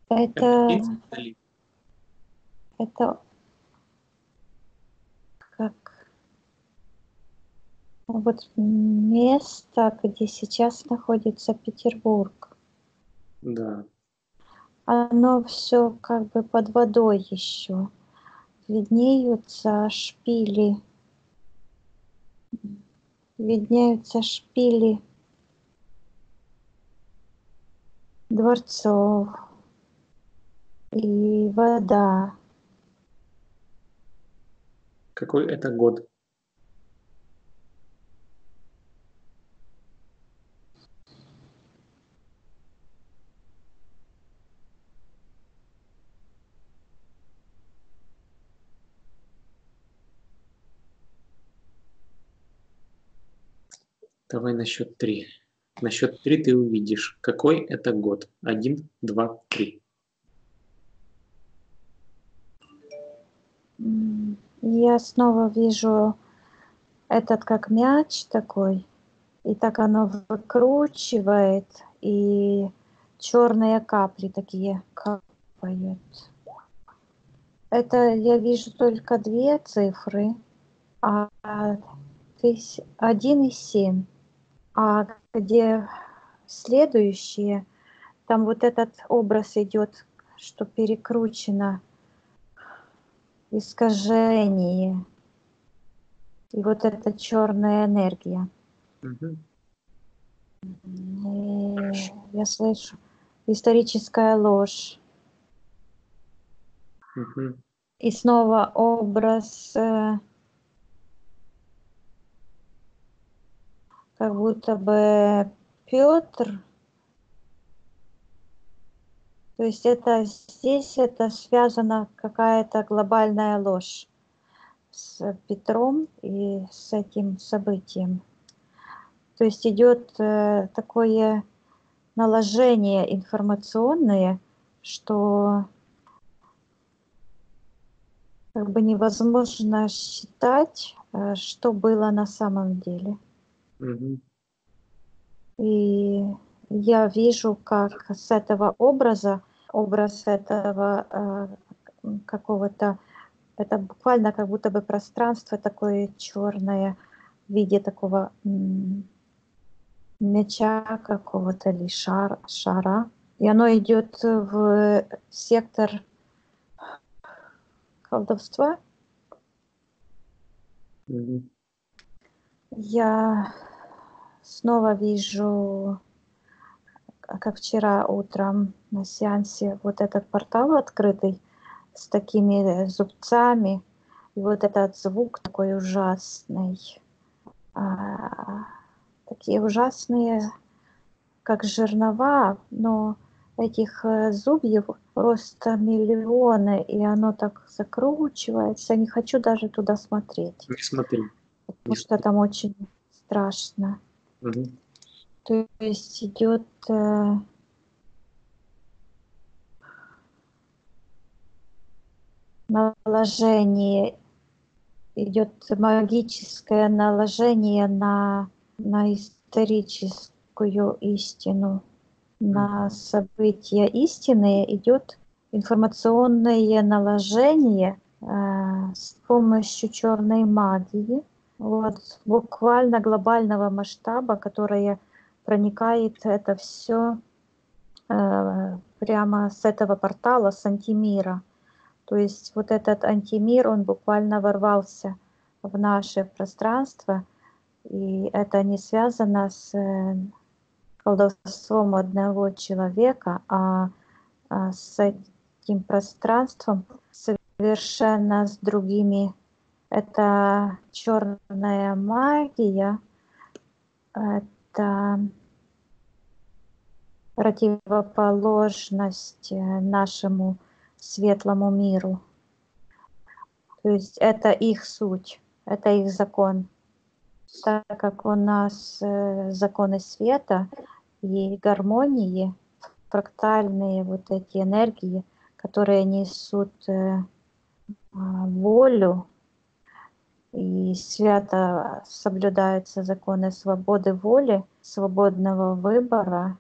Это, это как Вот место, где сейчас находится Петербург, Да. оно все как бы под водой еще. Виднеются виднеются шпили дворцов и вода. Какой это год? Давай на счет 3. На счет 3 ты увидишь, какой это год. 1, 2, 3. Я снова вижу этот как мяч такой, и так оно выкручивает, и черные капли такие капают. Это я вижу только две цифры, а 1 и 7. А где следующие, там вот этот образ идет, что перекручено, искажение. И вот эта черная энергия. Угу. И я слышу историческая ложь. Угу. И снова образ, как будто бы Петр. То есть это здесь это связана какая-то глобальная ложь с Петром и с этим событием. То есть идет такое наложение информационное, что как бы невозможно считать, что было на самом деле. Угу. И я вижу, как с этого образа, образ этого какого-то, это буквально как будто бы пространство такое черное в виде такого мяча какого-то или шара. И оно идет в сектор колдовства. Угу. Я снова вижу, как вчера утром на сеансе, вот этот портал открытый с такими зубцами. И вот этот звук такой ужасный. Такие ужасные, как жернова, но этих зубьев просто миллионы, и оно так закручивается. Не хочу даже туда смотреть, Не смотри. Не потому что смотри. там очень страшно. Угу. То есть идет наложение, идет магическое наложение на историческую истину, на события истины идет информационное наложение с помощью черной магии, вот, буквально глобального масштаба, которое проникает это все прямо с этого портала, с антимира. То есть вот этот антимир, он буквально ворвался в наше пространство, и это не связано с колдовством одного человека, с этим пространством совершенно с другими. Это черная магия, это противоположность нашему светлому миру. То есть это их суть, это их закон. Так как у нас законы света и гармонии, фрактальные вот эти энергии, которые несут волю, и свято соблюдаются законы свободы воли, свободного выбора,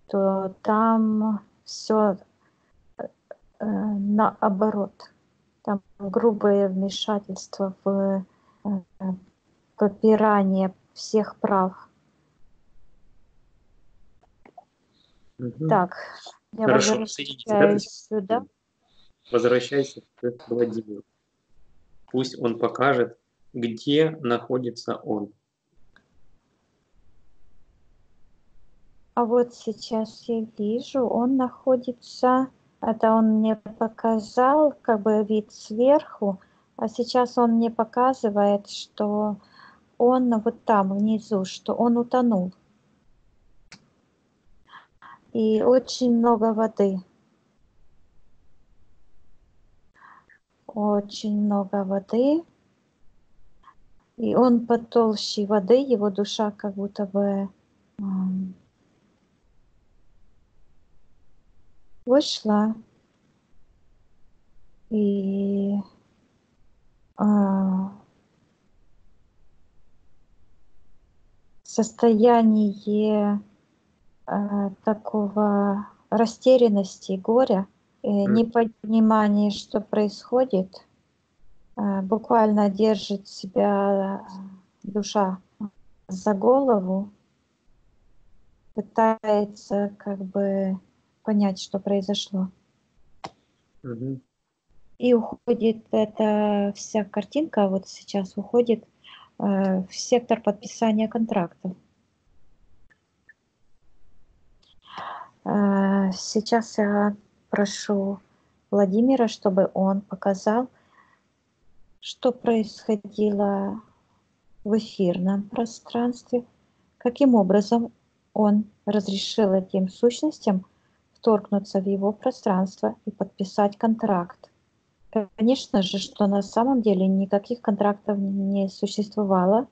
то там все наоборот. Там грубое вмешательство в попирание всех прав. Мгм. Так, я Хорошо, соедините, да, то возвращаюсь есть сюда. возвращайся к Владимиру. Пусть он покажет, где находится он. А вот сейчас я вижу, он находится, это он мне показал, как бы вид сверху, а сейчас он мне показывает, что он вот там внизу, что он утонул. И очень много воды. Очень много воды. И он под толщей воды, его душа как будто бы вышла. И состояние такого растерянности, горя, непонимание, что происходит, буквально держит себя душа за голову, пытается как бы понять, что произошло. Мгм. И уходит эта вся картинка, вот сейчас уходит в сектор подписания контрактов. Сейчас я прошу Владимира, чтобы он показал, что происходило в эфирном пространстве, каким образом он разрешил этим сущностям вторгнуться в его пространство и подписать контракт. Конечно же, что на самом деле никаких контрактов не существовало,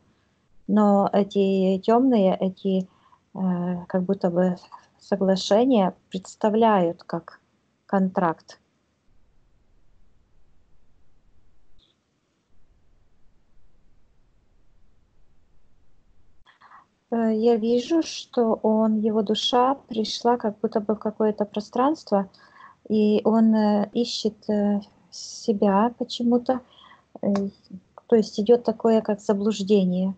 но эти темные, эти как будто бы соглашения представляют как контракт. Я вижу, что его душа пришла как будто бы в какое-то пространство, и он ищет себя почему-то. Э, То есть идет такое, как заблуждение.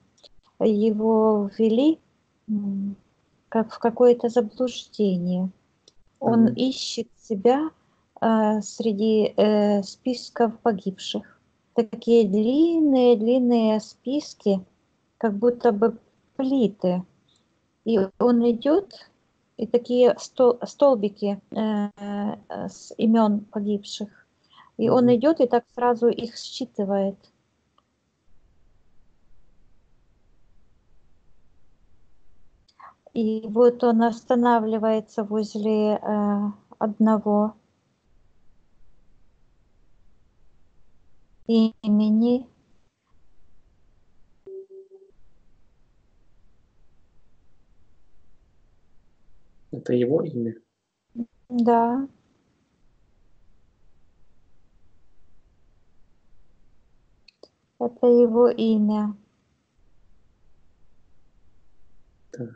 Его ввели как в какое-то заблуждение. Он Мгм. ищет себя среди списков погибших. Такие длинные списки, как будто бы плиты. И он идет, и такие столбики с имен погибших. И он Мгм. идет и так сразу их считывает. И вот он останавливается возле одного имени. Это его имя? Да, это его имя. Так.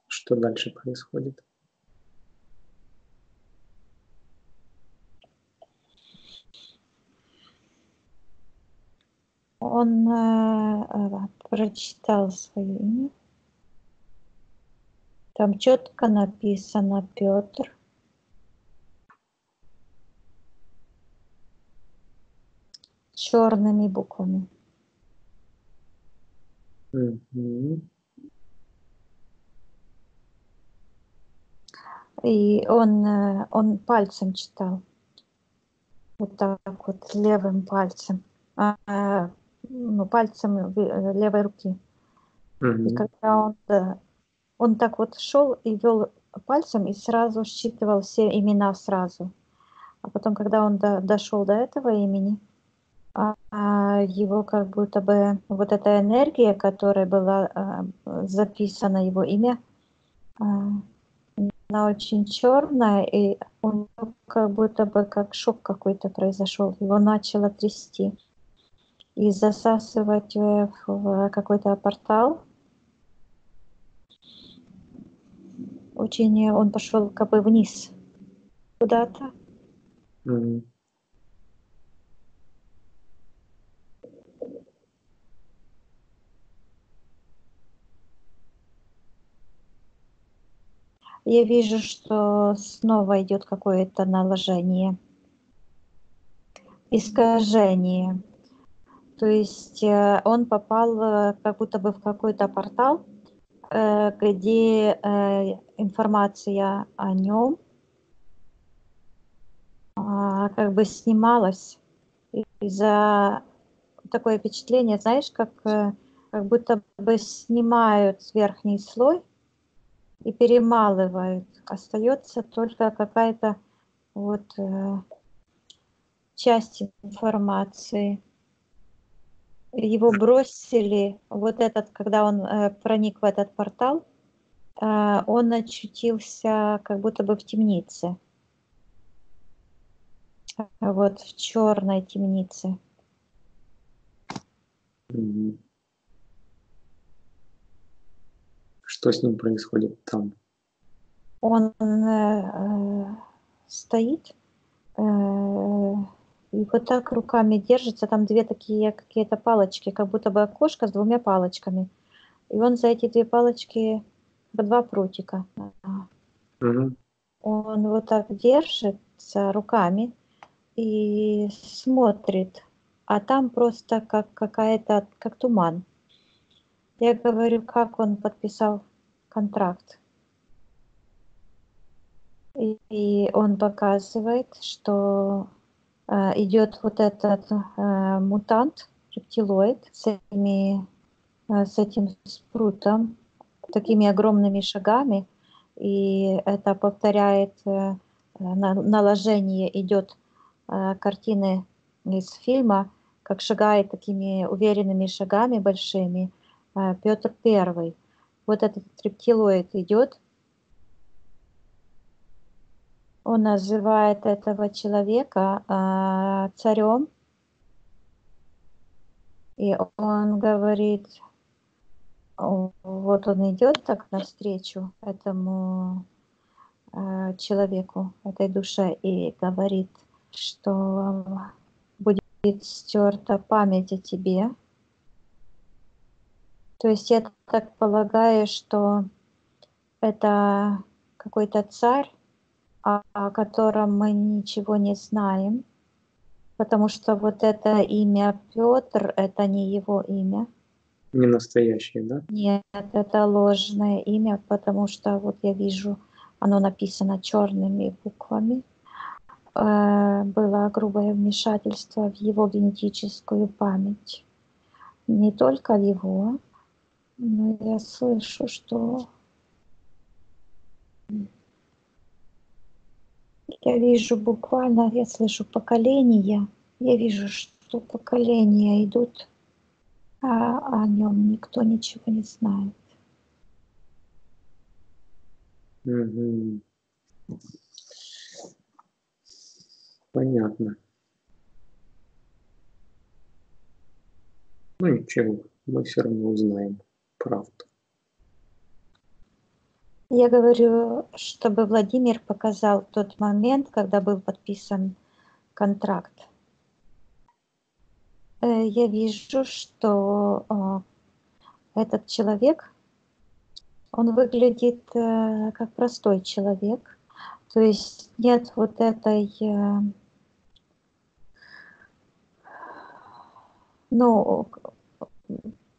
Что дальше происходит? Он прочитал свое имя. Там четко написано Петр. Черными буквами. Мгм. И он пальцем читал. Вот так вот, левым пальцем. Ну, пальцем левой руки. И Мгм. когда он так вот шел и вел пальцем и сразу считывал все имена сразу. А потом, когда он дошел до этого имени, его как будто бы вот эта энергия, которая была записана, его имя, она очень черная, и у него как будто бы как шок какой-то произошел. Его начало трясти и засасывать в какой-то портал. Очень он пошел как бы вниз куда-то. Мгм. Я вижу, что снова идет какое-то наложение, искажение. То есть он попал как будто бы в какой-то портал, где информация о нем как бы снималась из-за такое впечатление, знаешь, как будто бы снимают верхний слой и перемалывают. Остается только какая-то вот часть информации. Его бросили, вот этот, когда он проник в этот портал, он очутился как будто бы в темнице. Вот в черной темнице. Мгм. Что с ним происходит там? Он стоит и вот так руками держится. Там две такие какие-то палочки, как будто бы окошко с двумя палочками. И он за эти две палочки, два прутика. Мгм. Он вот так держится руками и смотрит, а там просто как какая-то, как туман. Я говорю, как он подписал контракт. И он показывает, что идет вот этот мутант, рептилоид с этим спрутом, такими огромными шагами, и это повторяет наложение, идет картины из фильма, как шагает такими уверенными шагами большими Петр Первый. Вот этот рептилоид идет, он называет этого человека царем, и он говорит, вот он идет так навстречу этому человеку, этой душе, и говорит, что будет стерта память о тебе. То есть я так полагаю, что это какой-то царь, о котором мы ничего не знаем, потому что вот это имя Петр, это не его имя. Не настоящий, да? Нет, это ложное имя, потому что вот я вижу, оно написано черными буквами. Было грубое вмешательство в его генетическую память. Не только его, но я слышу, что я вижу буквально, я слышу поколения, я вижу, что поколения идут, а о нем никто ничего не знает. Мгм. Понятно. Ну ничего, мы все равно узнаем правду. Я говорю, чтобы Владимир показал тот момент, когда был подписан контракт. Я вижу, что этот человек, он выглядит как простой человек. То есть нет вот этой, ну,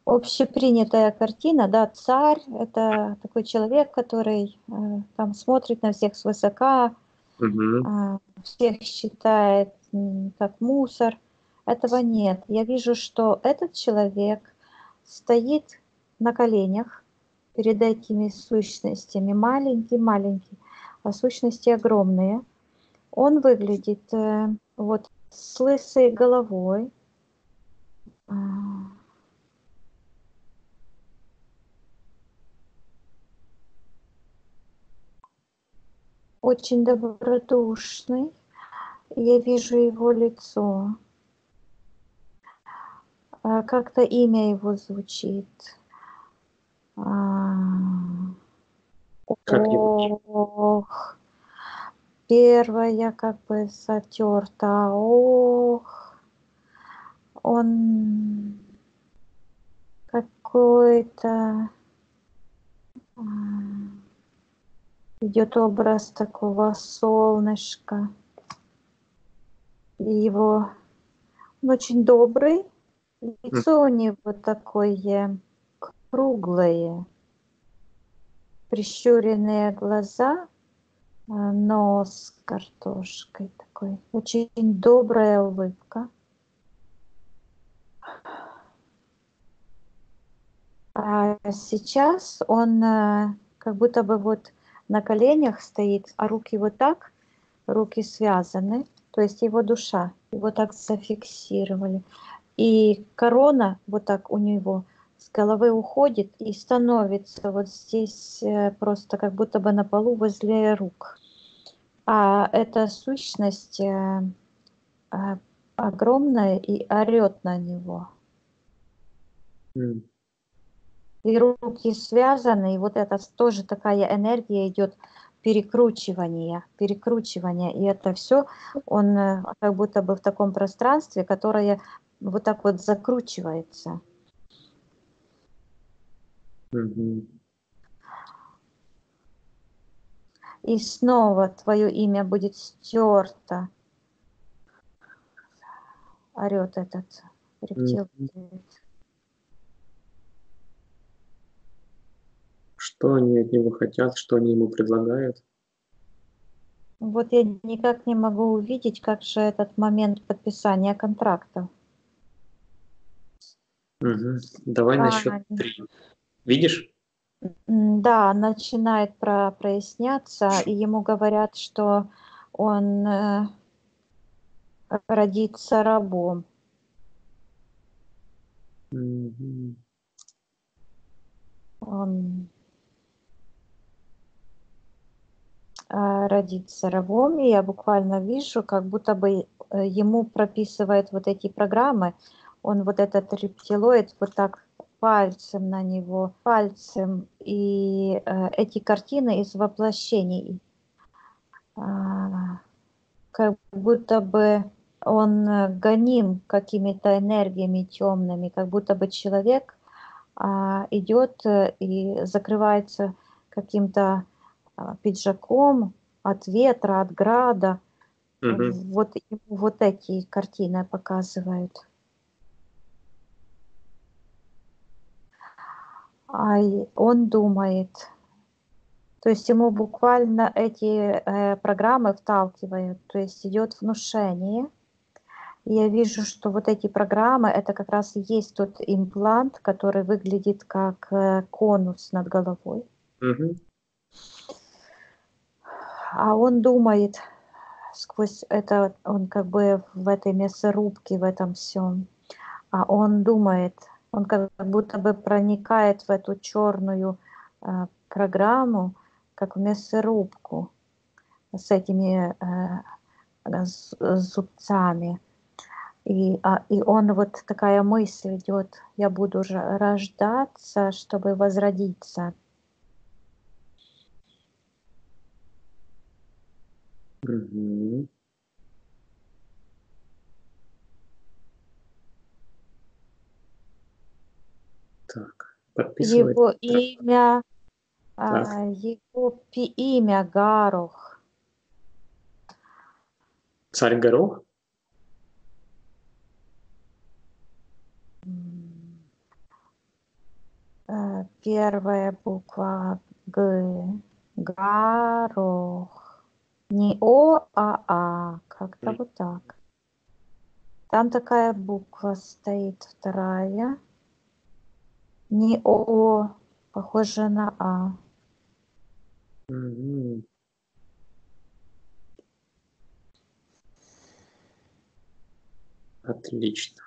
общепринятая картина, да, царь – это такой человек, который там смотрит на всех свысока, Мгм. всех считает как мусор. Этого нет. Я вижу, что этот человек стоит на коленях перед этими сущностями, маленький-маленький, а сущности огромные. Он выглядит вот с лысой головой, очень добродушный. Я вижу его лицо. Как-то имя его звучит. Как его? Ох, первая как бы затерта. Ох, он какой-то идет образ такого солнышка. И его он очень добрый. Лицо у него такое круглое, прищуренные глаза, нос с картошкой такой. Очень добрая улыбка. А сейчас он как будто бы вот на коленях стоит, а руки вот так, руки связаны, то есть его душа, его так зафиксировали. И корона вот так у него с головы уходит и становится вот здесь просто как будто бы на полу возле рук. А эта сущность огромная и орет на него. И руки связаны, и вот это тоже такая энергия идет перекручивания. И это все, он как будто бы в таком пространстве, которое вот так вот закручивается. И снова твое имя будет стерто. Орет этот рептил. Что они от него хотят, что они ему предлагают? Вот я никак не могу увидеть, как же этот момент подписания контракта. Давай на счет 3. Видишь? Да, начинает проясняться, и ему говорят, что он родится рабом. Он родится рабом, и я буквально вижу, как будто бы ему прописывают вот эти программы, он вот этот рептилоид вот так пальцем на него, пальцем, и эти картины из воплощений, как будто бы он гоним какими-то энергиями темными, как будто бы человек идет и закрывается каким-то пиджаком от ветра, от града. Вот эти картины показывают. А он думает, то есть ему буквально эти программы вталкивают, то есть идет внушение. И я вижу, что вот эти программы, это как раз и есть тот имплант, который выглядит как конус над головой. А он думает, сквозь это, он как бы в этой мясорубке, в этом всем, а он думает, он как будто бы проникает в эту черную программу, как в мясорубку с этими зубцами. И он вот такая мысль идет, я буду рождаться, чтобы возродиться. Так, подписывает. Его имя, имя Гарох. Царь Горох? Первая буква Г. Гарох. Не О, а. Как-то вот так. Там такая буква стоит, вторая. Не О, похоже на А. Отлично.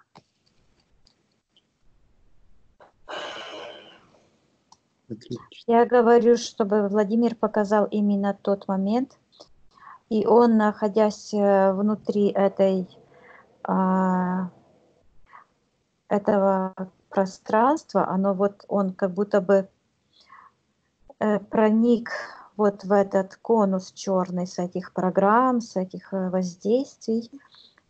Я говорю, чтобы Владимир показал именно тот момент, и он, находясь внутри этого пространства, он как будто бы проник вот в этот конус черный с этих программ, с этих воздействий,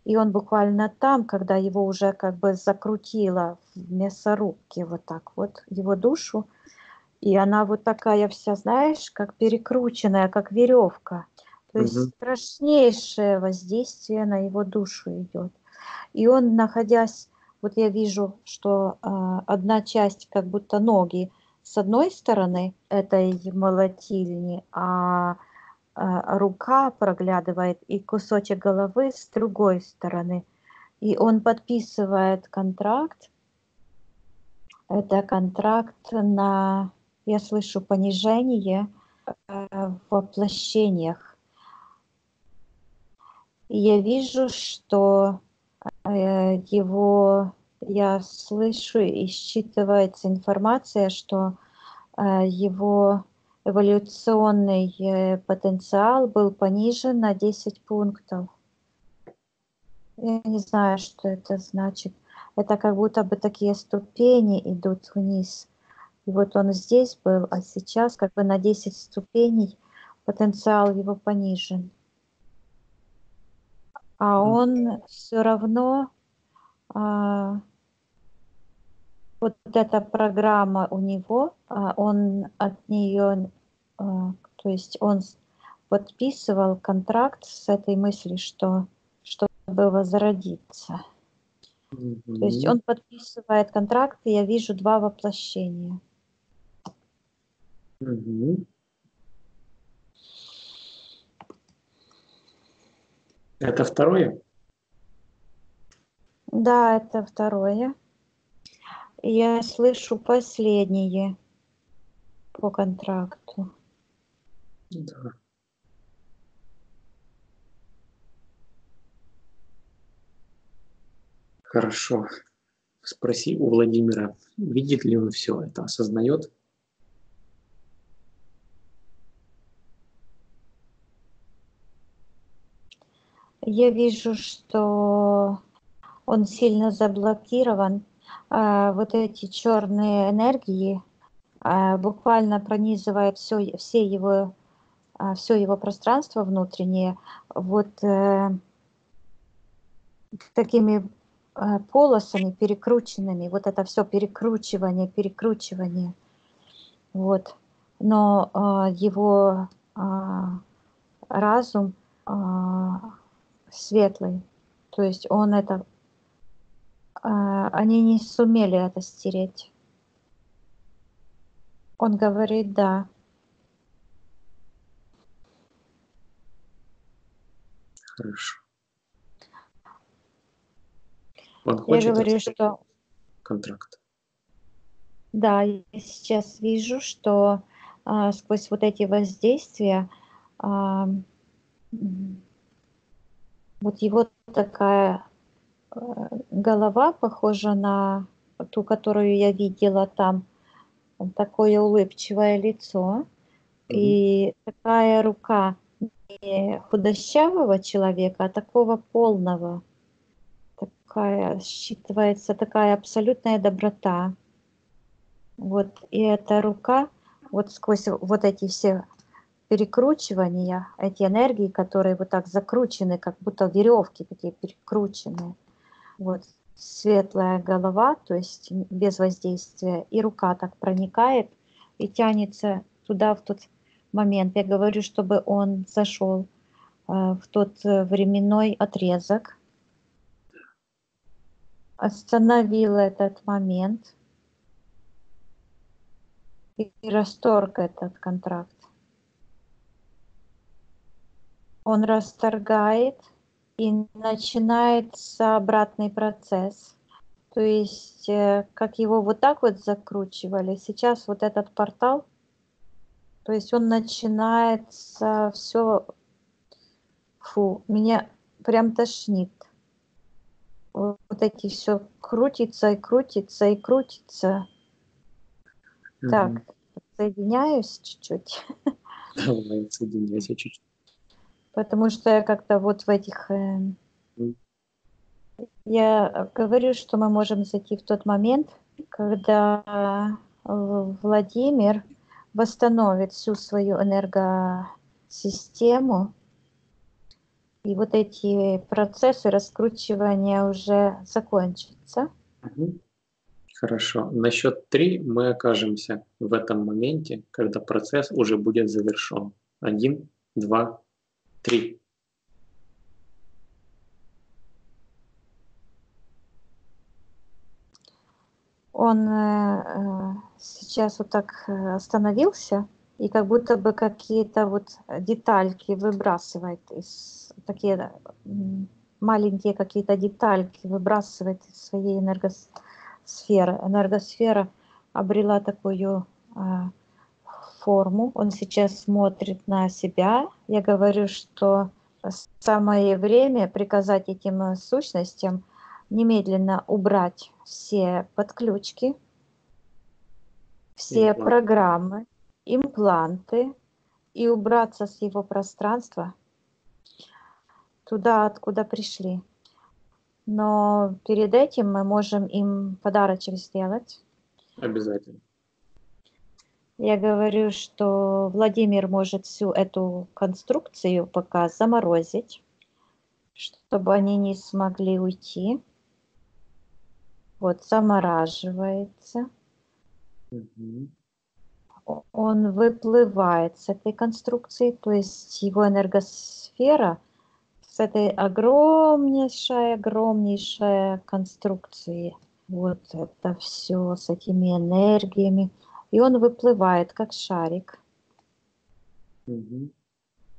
и он буквально там, когда его уже как бы закрутило в мясорубке вот так вот, его душу, И она вот такая вся, знаешь, как перекрученная, как веревка. То есть Мгм. страшнейшее воздействие на его душу идет. И он, находясь, вот я вижу, что одна часть, как будто ноги с одной стороны этой молотильни, рука проглядывает и кусочек головы с другой стороны. И он подписывает контракт. Это контракт на, я слышу, понижение в воплощениях. И я вижу, что я слышу и считывается информация, что его эволюционный потенциал был понижен на 10 пунктов. Я не знаю, что это значит. Это как будто бы такие ступени идут вниз. И вот он здесь был, а сейчас как бы на 10 ступеней потенциал его понижен. А он все равно, вот эта программа у него, он от нее, то есть он подписывал контракт с этой мыслью, чтобы возродиться. То есть Мгм. он подписывает контракт, и я вижу 2 воплощения. Мгм. Это второе? Да, это второе. И я слышу последнее по контракту. Да. Хорошо. Спроси у Владимира, видит ли он все это, осознает? Я вижу, что он сильно заблокирован. Вот эти черные энергии буквально пронизывают все его пространство внутреннее вот такими полосами перекрученными. Вот это все перекручивание. Вот. Но его разум светлый. То есть они не сумели это стереть. Он говорит, да. Хорошо. Он Я хочет говорю, что контракт. да, я сейчас вижу, что сквозь вот эти воздействия вот его такая голова похожа на ту, которую я видела там, такое улыбчивое лицо Мгм. и такая рука не худощавого человека, а такого полного. Такая считывается такая абсолютная доброта. Вот, и эта рука, вот сквозь вот эти все перекручивания, эти энергии, которые вот так закручены, как будто веревки такие перекрученные. Вот светлая голова, то есть без воздействия, и рука так проникает и тянется туда в тот момент. Я говорю, чтобы он зашел в тот временной отрезок, остановил этот момент и расторг этот контракт. Он расторгает, и начинается обратный процесс. То есть, как его вот так вот закручивали, сейчас вот этот портал, то есть он начинается все, фу, меня прям тошнит. Вот эти все крутится и крутится и крутится. Так, Мгм. соединяюсь чуть-чуть, Давай, соединяйся чуть-чуть. потому что я как-то вот в этих... Я говорю, что мы можем зайти в тот момент, когда Владимир восстановит всю свою энергосистему, и вот эти процессы раскручивания уже закончатся. Мгм. Хорошо. На счет 3 мы окажемся в этом моменте, когда процесс уже будет завершен. 1, 2, 3. Он сейчас вот так остановился, и как будто бы какие-то вот детальки выбрасывает такие маленькие какие-то детальки выбрасывает из своей энергосферы. Энергосфера обрела такую форму. Он сейчас смотрит на себя. Я говорю, что самое время приказать этим сущностям немедленно убрать все подключки, все программы, импланты и убраться с его пространства туда, откуда пришли. Но перед этим мы можем им подарочек сделать. Обязательно. Я говорю, что Владимир может всю эту конструкцию пока заморозить, чтобы они не смогли уйти. Вот, замораживается. Угу. Он выплывает с этой конструкции, то есть его энергосфера с этой огромнейшей конструкции. Вот это все с этими энергиями. И он выплывает как шарик. Угу.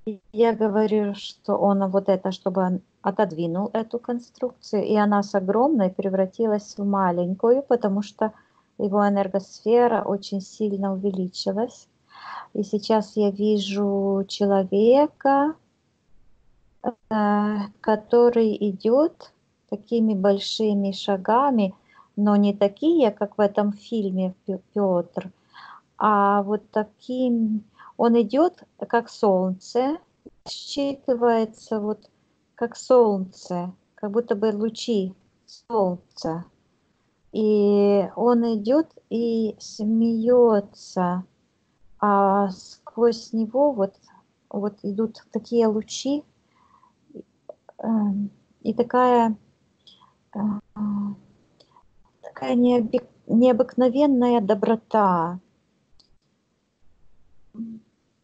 И я говорю, что он вот это, чтобы он отодвинул эту конструкцию, и она с огромной превратилась в маленькую, потому что его энергосфера очень сильно увеличилась. И сейчас я вижу человека, который идет такими большими шагами, но не такие, как в этом фильме Петр, а вот таким. Он идет как солнце, считывается вот как солнце, как будто бы лучи солнца. И он идет и смеется, а сквозь него вот идут такие лучи, и такая необыкновенная доброта.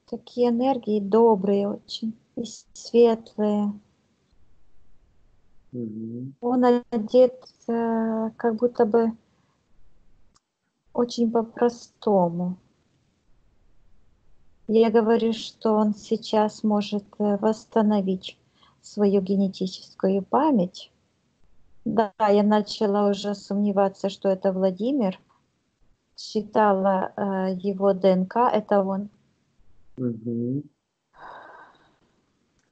Такие энергии добрые очень и светлые. Угу. Он одет как будто бы очень по-простому. Я говорю, что он сейчас может восстановить свою генетическую память. Да, я начала уже сомневаться, что это Владимир. Считала его ДНК, это он. Угу.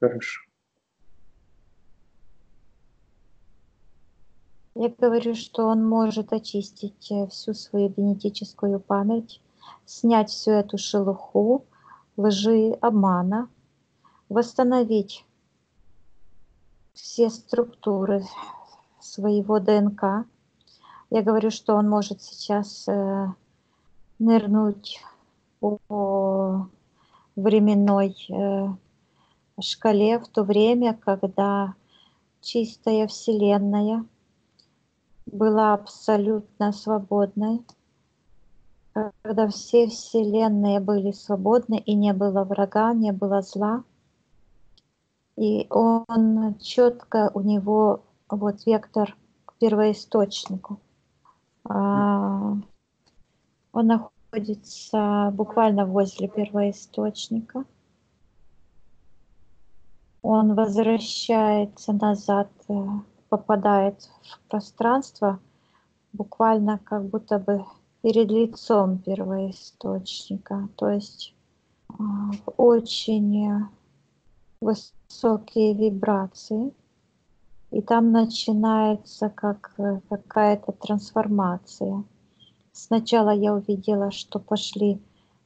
Хорошо. Я говорю, что он может очистить всю свою генетическую память, снять всю эту шелуху, лжи, обмана, восстановить все структуры своего ДНК. Я говорю, что он может сейчас нырнуть по временной шкале в то время, когда чистая Вселенная была абсолютно свободной, когда все вселенные были свободны и не было врага, не было зла. И он четко, у него вот вектор к первоисточнику. Он находится буквально возле первоисточника. Он возвращается назад, попадает в пространство, буквально как будто бы перед лицом первоисточника. То есть очень высокие вибрации. И там начинается как какая-то трансформация. Сначала я увидела, что пошли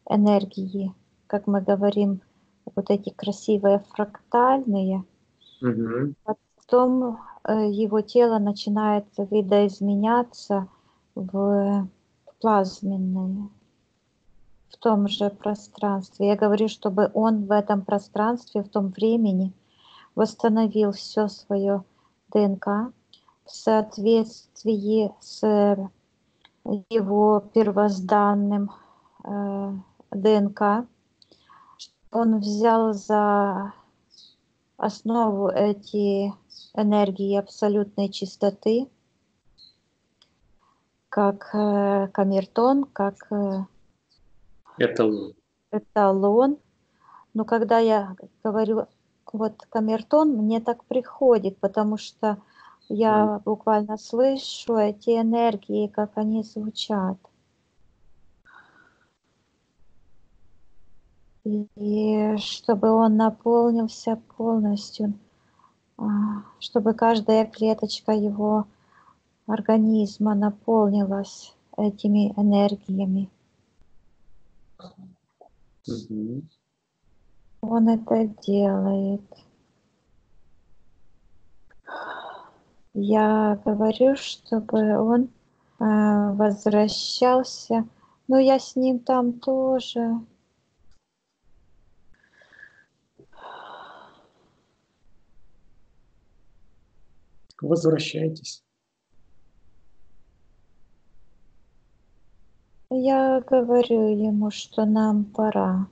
энергии, как мы говорим, вот эти красивые фрактальные. Угу. Потом его тело начинает видоизменяться в плазменное, в том же пространстве. Я говорю, чтобы он в этом пространстве, в том времени восстановил все свое ДНК в соответствии с его первозданным ДНК. Он взял за основу эти энергии абсолютной чистоты, как камертон, как Эталон. эталон. Но когда я говорю вот камертон, мне так приходит, потому что я буквально слышу эти энергии, как они звучат. И чтобы он наполнился полностью, чтобы каждая клеточка его организма наполнилась этими энергиями. Угу. Он это делает. Я говорю, чтобы он возвращался. Но я с ним там тоже. Возвращайтесь. Я говорю ему, что нам пора.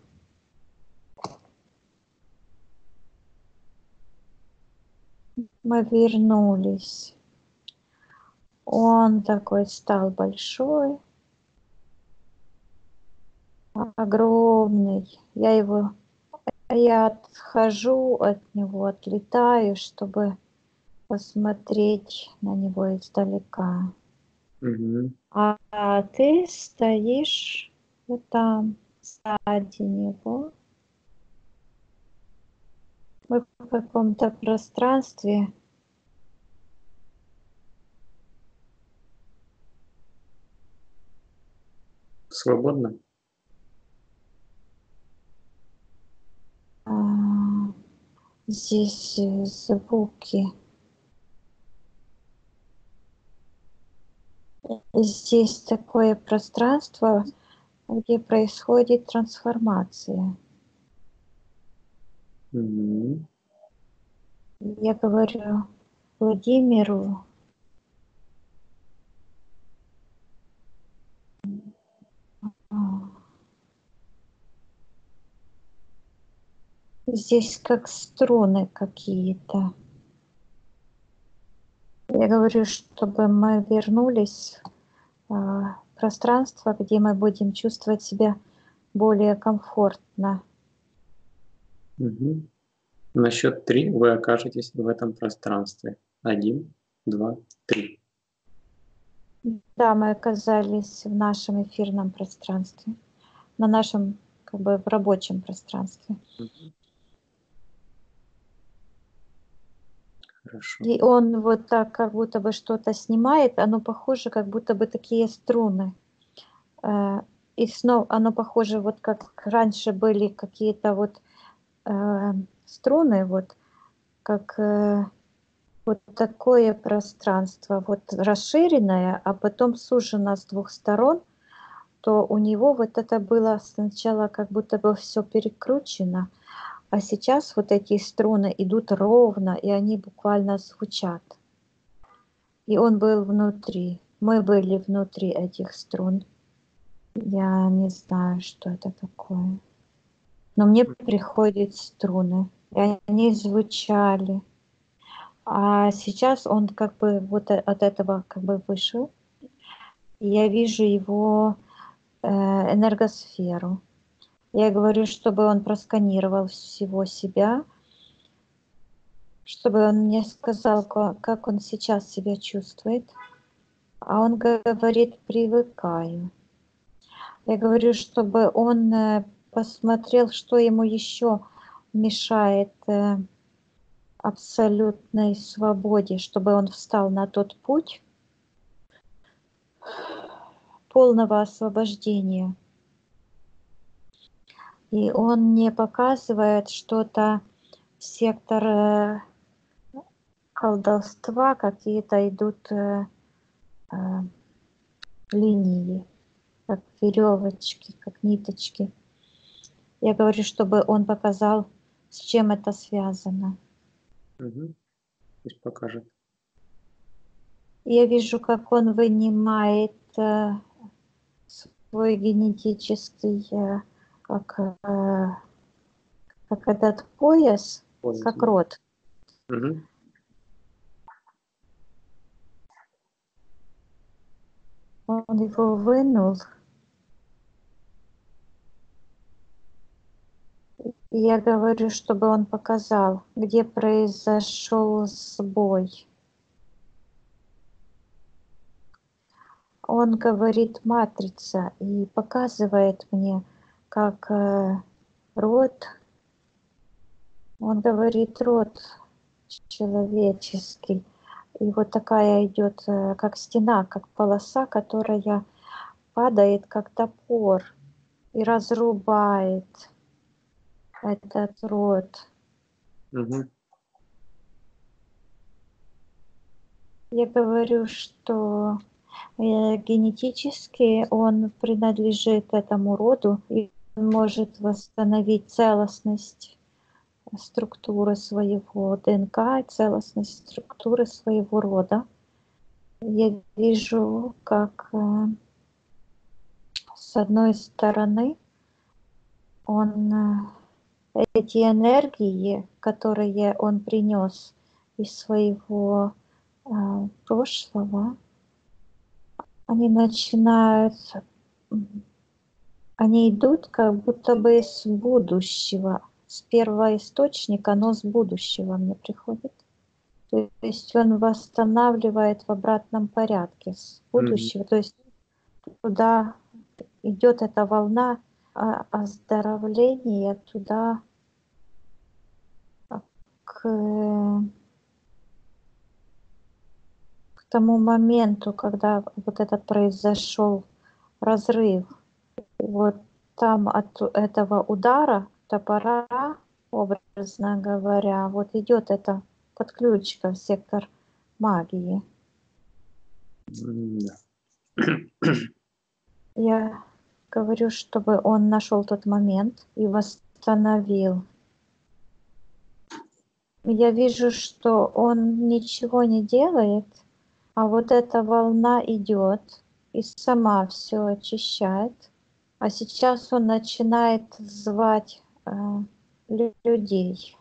Мы вернулись. Он такой стал большой, огромный. Я отхожу от него, отлетаю, чтобы посмотреть на него издалека. Угу. А ты стоишь вот там, сзади него. Мы в каком-то пространстве. Свободно? Здесь звуки. Здесь такое пространство, где происходит трансформация. Угу. Я говорю Владимиру, здесь как струны какие-то. Я говорю, чтобы мы вернулись в пространство, где мы будем чувствовать себя более комфортно. Угу. На счет 3 вы окажетесь в этом пространстве. 1, 2, 3. Да, мы оказались в нашем эфирном пространстве, на нашем как бы в рабочем пространстве. Угу. Хорошо. И он вот так как будто бы что-то снимает, оно похоже, как будто бы такие струны. И снова оно похоже, вот как раньше были какие-то вот струны, вот как вот такое пространство, вот расширенное, а потом сужено с двух сторон, то у него вот это было сначала как будто бы все перекручено, а сейчас вот эти струны идут ровно, и они буквально звучат. И он был внутри, мы были внутри этих струн. Я не знаю, что это такое. Но мне приходят струны, и они звучали. А сейчас он как бы вот от этого как бы вышел. И я вижу его энергосферу. Я говорю, чтобы он просканировал всего себя, чтобы он мне сказал, как он сейчас себя чувствует. А он говорит, привыкаю. Я говорю, чтобы он посмотрел, что ему еще мешает абсолютной свободе, чтобы он встал на тот путь полного освобождения. И он мне показывает что-то, сектор колдовства, какие-то идут линии, как веревочки, как ниточки. Я говорю, чтобы он показал, с чем это связано. Угу. Пусть покажет. Я вижу, как он вынимает свой генетический, как этот пояс, как рот. Угу. Он его вынул. И я говорю, чтобы он показал, где произошел сбой. Он говорит матрица и показывает мне, как род, он говорит род человеческий. И вот такая идет, как стена, как полоса, которая падает, как топор, и разрубает этот род. Угу. Я говорю, что генетически он принадлежит этому роду и может восстановить целостность структуры своего ДНК, целостность структуры своего рода. Я вижу, как с одной стороны он эти энергии, которые он принес из своего прошлого, они начинают, они идут как будто бы с будущего, с первоисточника, но с будущего мне приходит. То есть он восстанавливает в обратном порядке с будущего. То есть туда идет эта волна оздоровления, туда к тому моменту, когда вот этот произошел разрыв. Вот там от этого удара топора, образно говоря, вот идет эта подключка в сектор магии. Я говорю, чтобы он нашел тот момент и восстановил. Я вижу, что он ничего не делает, а вот эта волна идет и сама все очищает. А сейчас он начинает звать людей.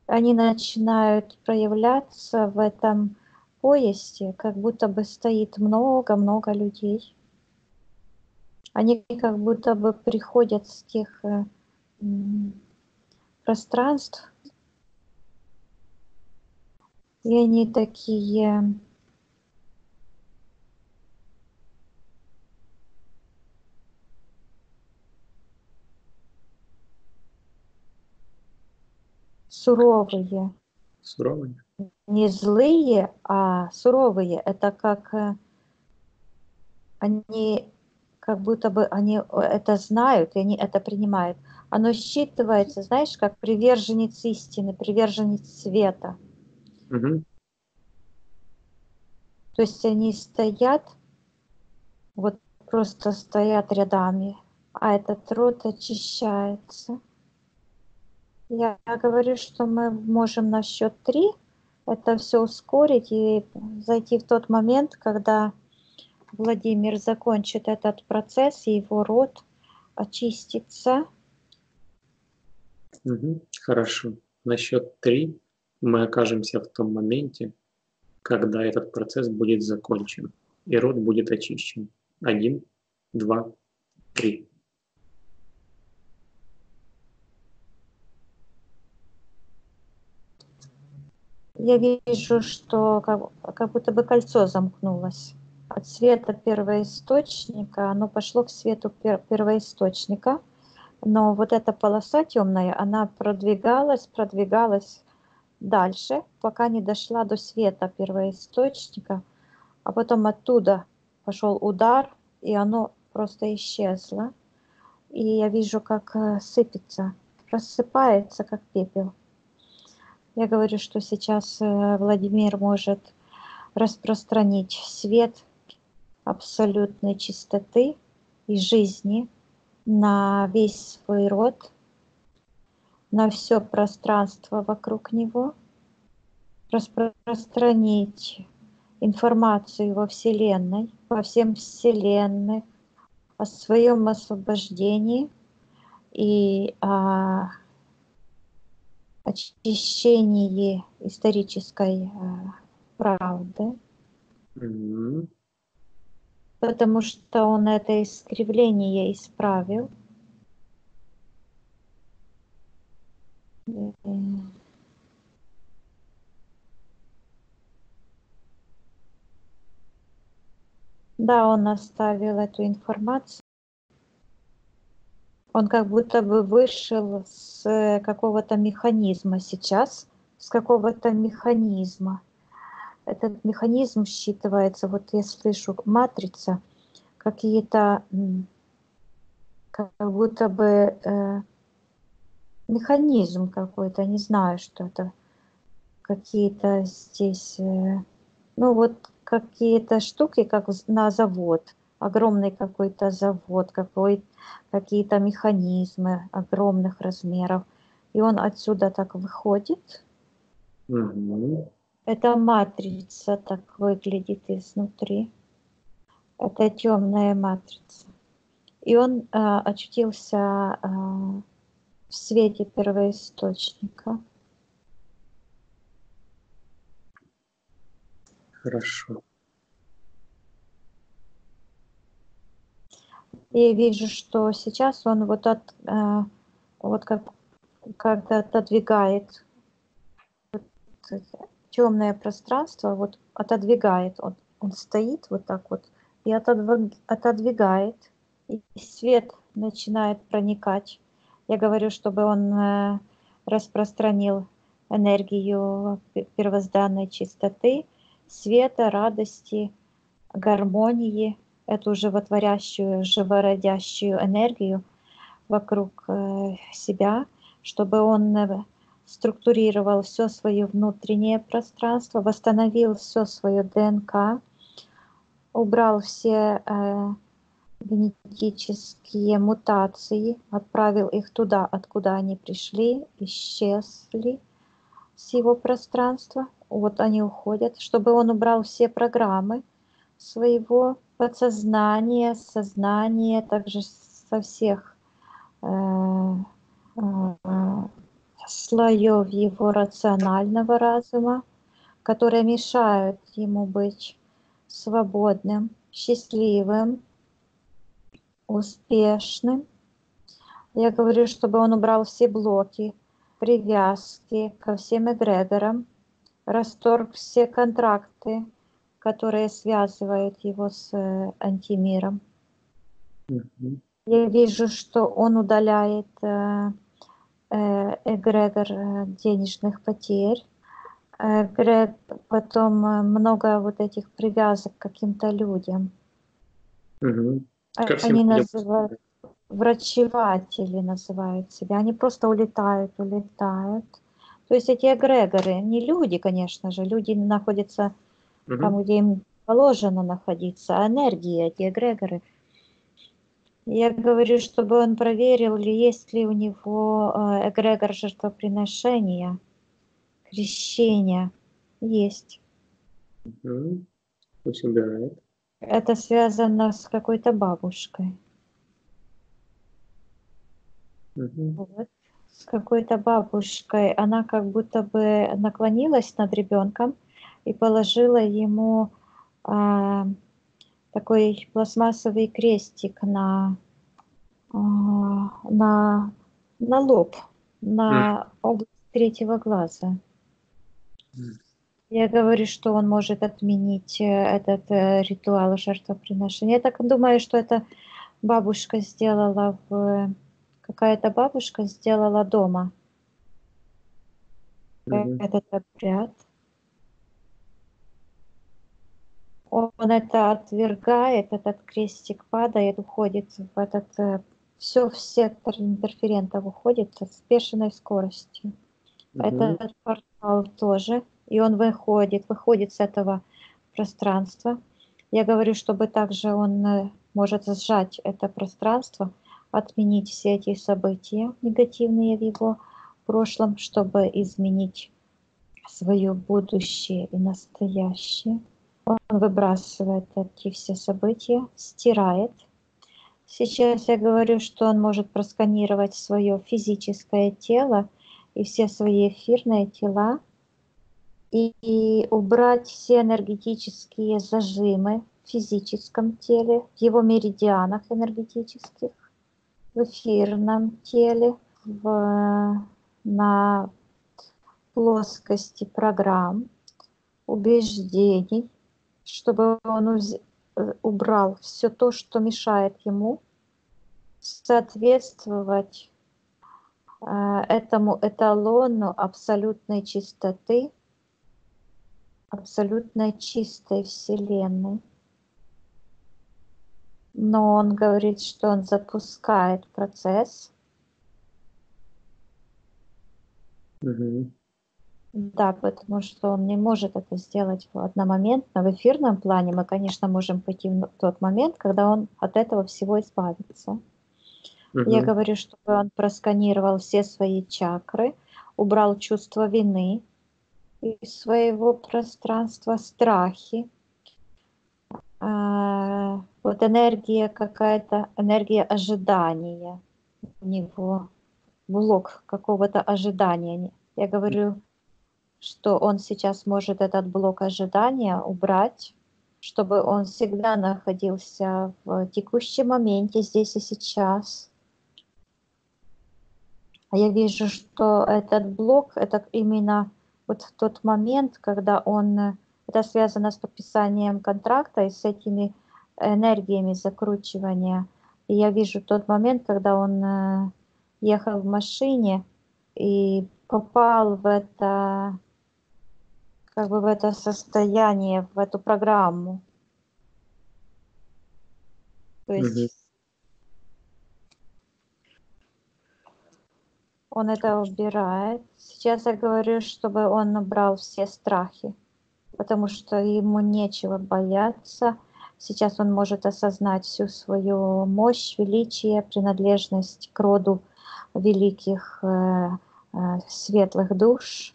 Они начинают проявляться в этом поясе, как будто бы стоит много-много людей. Они как будто бы приходят с тех пространств, и они такие суровые. Суровые? Не злые, а суровые. Это как они, как будто бы они это знают, и они это принимают. Оно считывается, знаешь, как приверженец истины, приверженец света. Угу. То есть они стоят, вот просто стоят рядами, а этот род очищается. Я говорю, что мы можем на счет 3 это все ускорить и зайти в тот момент, когда Владимир закончит этот процесс, и его род очистится. Угу. Хорошо. На счет 3 мы окажемся в том моменте, когда этот процесс будет закончен, и род будет очищен. 1, 2, 3. Я вижу, что как будто бы кольцо замкнулось. От света первоисточника оно пошло к свету первоисточника. Но вот эта полоса темная, она продвигалась дальше, пока не дошла до света первоисточника, а потом оттуда пошел удар, и оно просто исчезло. И я вижу, как сыпется, рассыпается, как пепел. Я говорю, что сейчас Владимир может распространить свет абсолютной чистоты и жизни на весь свой род, на все пространство вокруг него, распространить информацию во Вселенной, во всем Вселенной, о своем освобождении и о очищении исторической правды, потому что он это искривление исправил. Да, он оставил эту информацию. Он как будто бы вышел с какого-то механизма сейчас, с какого-то механизма. Этот механизм считывается, вот я слышу, матрица, какие-то, как будто бы механизм какой-то, не знаю, что это, какие-то здесь, ну вот какие-то штуки, как на завод, огромный какой-то завод, какие-то механизмы огромных размеров, и он отсюда так выходит. Эта матрица так выглядит изнутри. Это темная матрица. И он очутился в свете первоисточника. Хорошо. И вижу, что сейчас он вот когда отодвигает темное пространство, вот отодвигает, он стоит вот так вот и отодвигает, и свет начинает проникать. Я говорю, чтобы он распространил энергию первозданной чистоты, света, радости, гармонии, эту животворящую, живородящую энергию вокруг себя, чтобы он структурировал все свое внутреннее пространство, восстановил все свое ДНК, убрал все генетические мутации, отправил их туда, откуда они пришли, исчезли с его пространства. Вот они уходят, чтобы он убрал все программы своего подсознания, сознания, также со всех слоев его рационального разума, которые мешают ему быть свободным, счастливым, успешным. Я говорю, чтобы он убрал все блоки, привязки ко всем эгрегорам, расторг все контракты, которые связывают его с антимиром. Я вижу, что он удаляет эгрегор денежных потерь, потом много вот этих привязок к каким-то людям. Они называют, врачеватели называют себя, они просто улетают. То есть эти эгрегоры, не люди, конечно же, люди находятся там, где им положено находиться, а энергии, эти эгрегоры. Я говорю, чтобы он проверил, есть ли у него эгрегор жертвоприношения, крещения. Есть. Пусть убирает. Это связано с какой-то бабушкой. Вот. С какой-то бабушкой. Она как будто бы наклонилась над ребенком и положила ему такой пластмассовый крестик на лоб, на область третьего глаза. Я говорю, что он может отменить этот ритуал жертвоприношения. Я так думаю, что это бабушка сделала какая-то бабушка сделала дома этот обряд. Он это отвергает, этот крестик падает, уходит в этот, все в сектор интерферентов уходит с бешеной скоростью. Этот портал тоже, и он выходит с этого пространства. Я говорю, чтобы также он может сжать это пространство, отменить все эти события негативные в его прошлом, чтобы изменить свое будущее и настоящее. Он выбрасывает эти все события, стирает. Сейчас я говорю, что он может просканировать свое физическое тело и все свои эфирные тела и убрать все энергетические зажимы в физическом теле, в его меридианах энергетических, в эфирном теле, на плоскости программ, убеждений, чтобы он убрал все то, что мешает ему соответствовать этому эталону абсолютной чистоты, абсолютно чистой Вселенной. Но он говорит, что он запускает процесс. Мгм. Да, потому что он не может это сделать одномоментно. В эфирном плане мы, конечно, можем пойти в тот момент, когда он от этого всего избавится. Я Мгм. говорю, чтобы он просканировал все свои чакры, убрал чувство вины из своего пространства, страхи. Вот энергия какая-то, энергия ожидания у него, блок какого-то ожидания. Я говорю, что он сейчас может этот блок ожидания убрать, чтобы он всегда находился в текущем моменте, здесь и сейчас. А я вижу, что этот блок, это именно вот в тот момент, когда это связано с подписанием контракта и с этими энергиями закручивания. И я вижу тот момент, когда он ехал в машине и попал в это, как бы в это состояние, в эту программу. То Мгм. есть он это убирает. Сейчас я говорю, чтобы он убрал все страхи, потому что ему нечего бояться. Сейчас он может осознать всю свою мощь, величие, принадлежность к роду великих светлых душ.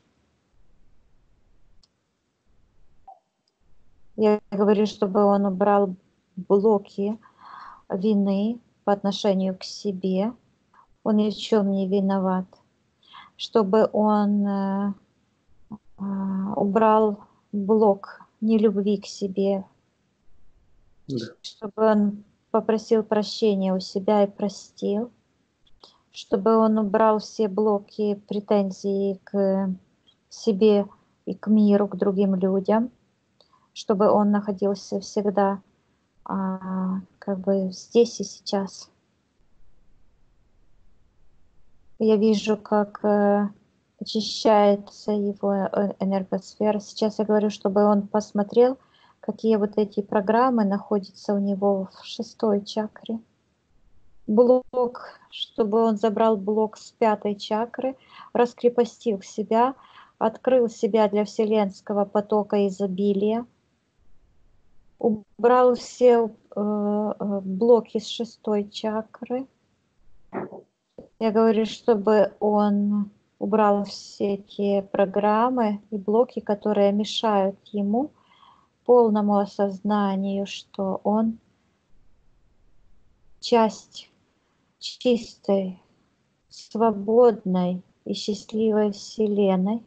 Я говорю, чтобы он убрал блоки вины по отношению к себе. Он ни в чем не виноват. Чтобы он убрал блок нелюбви к себе, Да. чтобы он попросил прощения у себя и простил, чтобы он убрал все блоки претензий к себе и к миру, к другим людям, чтобы он находился всегда как бы здесь и сейчас. Я вижу, как очищается его энергосфера. Сейчас я говорю, чтобы он посмотрел, какие вот эти программы находятся у него в 6-й чакре. Блок, чтобы он забрал блок с 5-й чакры, раскрепостил себя, открыл себя для вселенского потока изобилия, убрал все блоки с 6-й чакры. Я говорю, чтобы он убрал все те программы и блоки, которые мешают ему полному осознанию, что он часть чистой, свободной и счастливой Вселенной,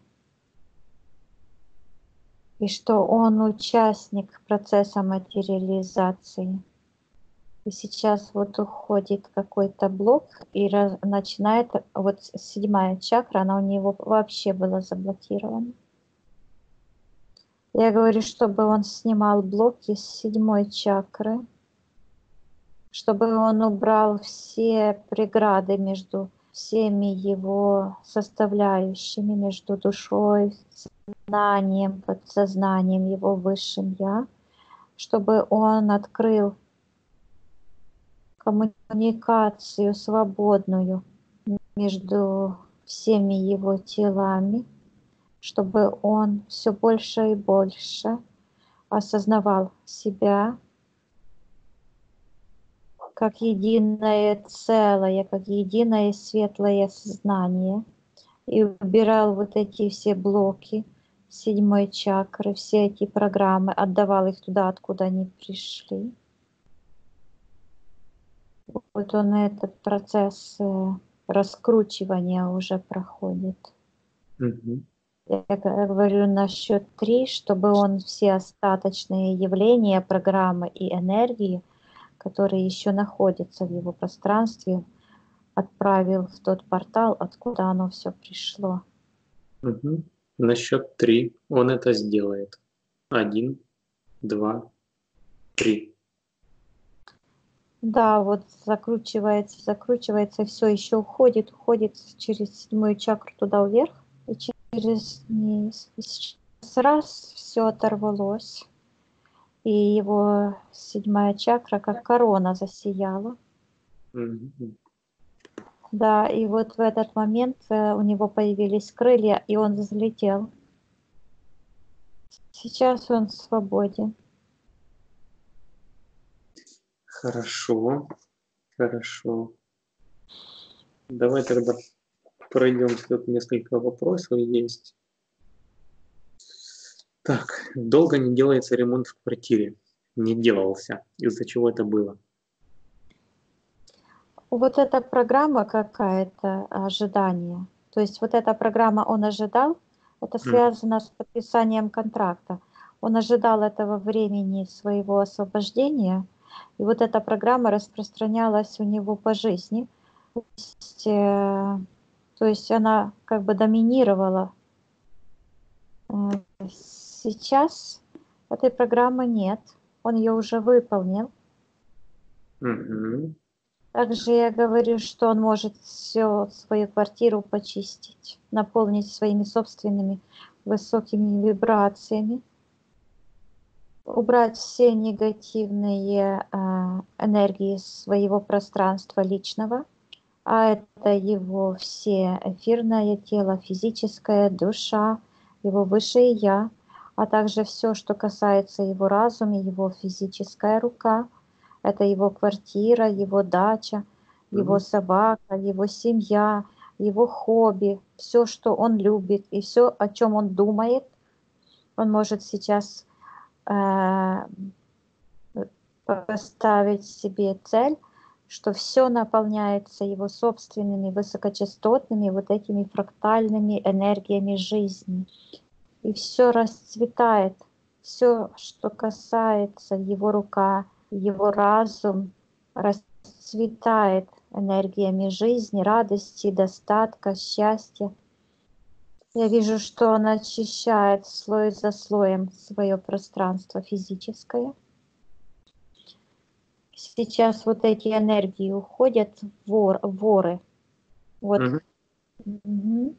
и что он участник процесса материализации. И сейчас вот уходит какой-то блок и начинает, вот 7-я чакра, она у него вообще была заблокирована. Я говорю, чтобы он снимал блоки с 7-й чакры, чтобы он убрал все преграды между всеми его составляющими, между душой, сознанием, подсознанием, его высшим Я, чтобы он открыл коммуникацию свободную между всеми его телами, чтобы он все больше и больше осознавал себя как единое целое, как единое светлое сознание, и убирал вот эти все блоки седьмой чакры, все эти программы, отдавал их туда, откуда они пришли. Вот он этот процесс раскручивания уже проходит. Мгм. Я говорю на счет 3, чтобы он все остаточные явления, программы и энергии, которые еще находятся в его пространстве, отправил в тот портал, откуда оно все пришло. Мгм. На счет 3 он это сделает. 1, 2, 3. Да, вот закручивается, все еще уходит через седьмую чакру туда вверх и через низ. И сейчас раз все оторвалось, и его седьмая чакра как корона засияла. Мгм. Да, и вот в этот момент у него появились крылья, и он взлетел. Сейчас он свободен. Хорошо, хорошо. Давай тогда пройдем. Тут несколько вопросов есть. Так, долго не делается ремонт в квартире. Не делался. Из-за чего это было? Вот эта программа какая-то, ожидание. То есть вот эта программа он ожидал, это связано с подписанием контракта. Он ожидал этого времени своего освобождения, и вот эта программа распространялась у него по жизни. То есть она как бы доминировала. Сейчас этой программы нет, он ее уже выполнил. Мгм. Также я говорю, что он может всю свою квартиру почистить, наполнить своими собственными высокими вибрациями, убрать все негативные энергии своего пространства личного, а это его все эфирное тело, физическая душа, его высшее я, а также все, что касается его разума, его физическая рука, это его квартира, его дача, его Мгм. собака, его семья, его хобби, все, что он любит и все, о чем он думает, он может сейчас поставить себе цель, что все наполняется его собственными высокочастотными вот этими фрактальными энергиями жизни. И все расцветает, все, что касается его рука, его разум, расцветает энергиями жизни, радости, достатка, счастья. Я вижу, что он очищает слой за слоем свое пространство физическое. Сейчас вот эти энергии уходят в воры. Вот. Мгм. Мгм.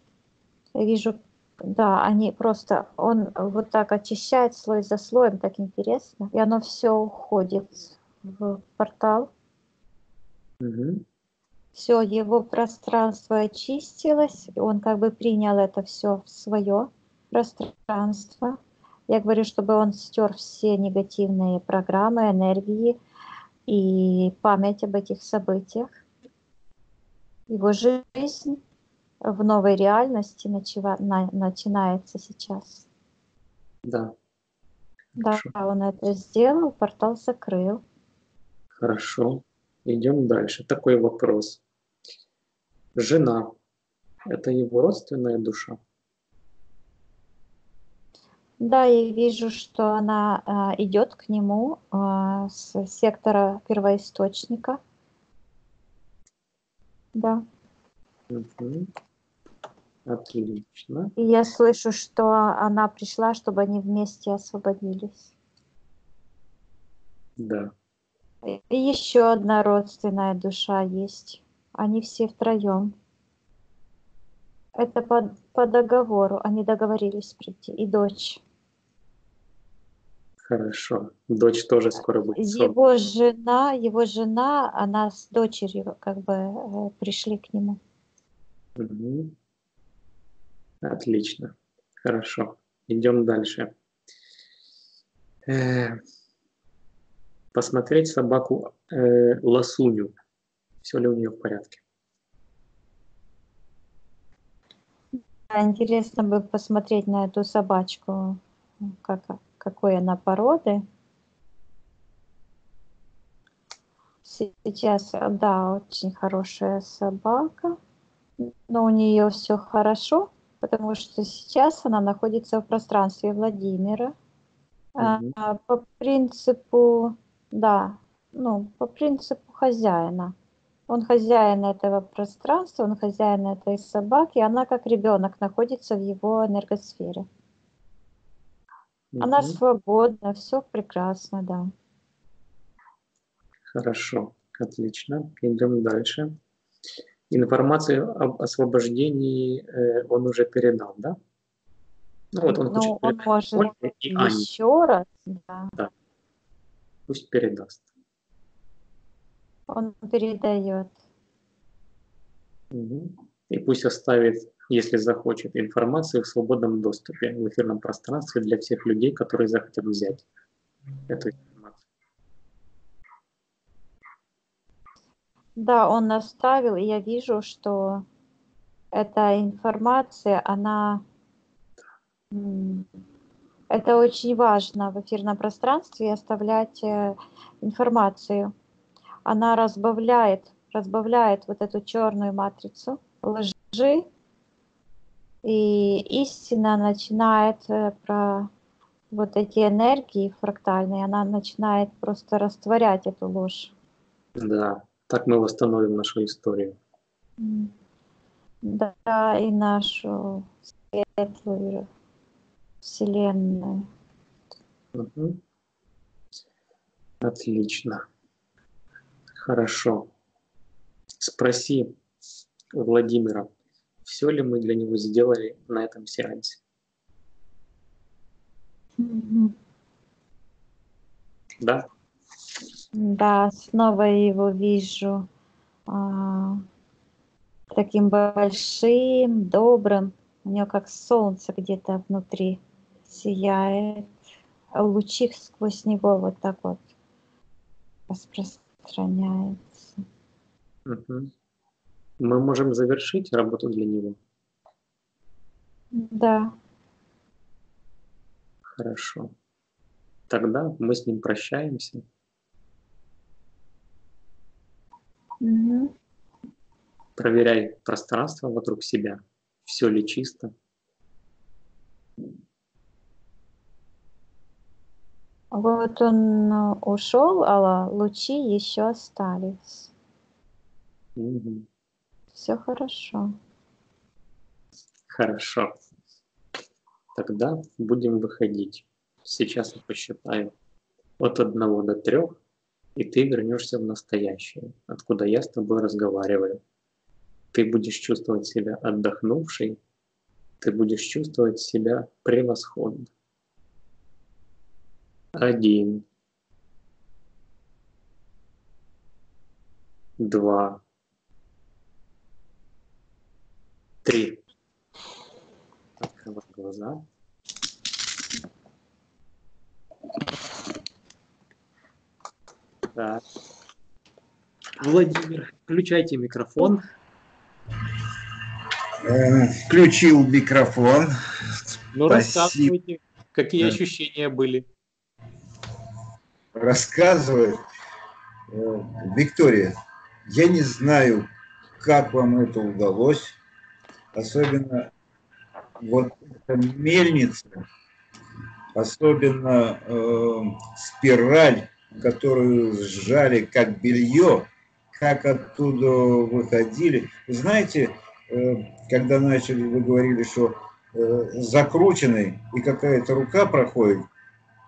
Я вижу, да, они просто, он вот так очищает слой за слоем, так интересно. И оно все уходит в портал. Мгм. Все, его пространство очистилось, и он как бы принял это все в свое пространство. Я говорю, чтобы он стер все негативные программы, энергии и память об этих событиях. Его жизнь в новой реальности начинается сейчас. Да, Да, хорошо. он это сделал, портал закрыл. Хорошо. Идем дальше. Такой вопрос. Жена– это его родственная душа? Да, я вижу, что она идет к нему с сектора первоисточника. Да. Мгм. Отлично. И я слышу, что она пришла, чтобы они вместе освободились. Да. И еще одна родственная душа есть. Они все втроем. Это по договору. Они договорились прийти. И дочь. Хорошо. Дочь тоже скоро будет Его жена, она с дочерью как бы пришли к нему. Мгм. Отлично. Хорошо. Идем дальше. Э, Посмотреть собаку Ласуню. Все ли у нее в порядке? интересно бы посмотреть на эту собачку, какой она породы. Сейчас, да, очень хорошая собака, но у нее все хорошо, потому что сейчас она находится в пространстве Владимира. Мгм. По принципу, да, ну, по принципу хозяина. Он хозяин этого пространства, он хозяин этой собаки, она как ребенок находится в его энергосфере. Она Мгм. свободна, все прекрасно, да. Хорошо, отлично. Идем дальше. Информацию об освобождении он уже передал, да? Ну вот он хочет Ну, он передать может Ольге и Ане. еще раз, да, Да, пусть передаст. он передает. Мгм. И пусть оставит, если захочет, информацию в свободном доступе в эфирном пространстве для всех людей, которые захотят взять эту информацию. Да, он оставил, и я вижу, что эта информация, она, это очень важно в эфирном пространстве оставлять информацию. Она разбавляет вот эту черную матрицу лжи, и истина начинает про вот эти энергии фрактальные, она начинает просто растворять эту ложь. Да, так мы восстановим нашу историю. Да, и нашу светлую вселенную. Мгм. Отлично. Хорошо. Спроси у Владимира, все ли мы для него сделали на этом сеансе. Да? Да, снова его вижу таким большим, добрым. У него как солнце где-то внутри сияет. А лучи сквозь него вот так вот распространяются. Мгм. Мы можем завершить работу для него. Да. Хорошо. Тогда мы с ним прощаемся. Мгм. Проверяй пространство вокруг себя. Все ли чисто. Вот он ушел, а лучи еще остались. Мгм. Все хорошо. Хорошо. Тогда будем выходить. Сейчас я посчитаю от 1 до 3, и ты вернешься в настоящее, откуда я с тобой разговариваю. Ты будешь чувствовать себя отдохнувшей, ты будешь чувствовать себя превосходно. 1, 2, 3. Открывай глаза. Так. Владимир, включайте микрофон. Включил микрофон. Ну, Спасибо. рассказывайте, какие Да. ощущения были. Рассказывает. Виктория, я не знаю, как вам это удалось, особенно вот эта мельница, особенно спираль, которую сжали как белье, как оттуда выходили. Знаете, когда начали, вы говорили, что закрученный и какая-то рука проходит,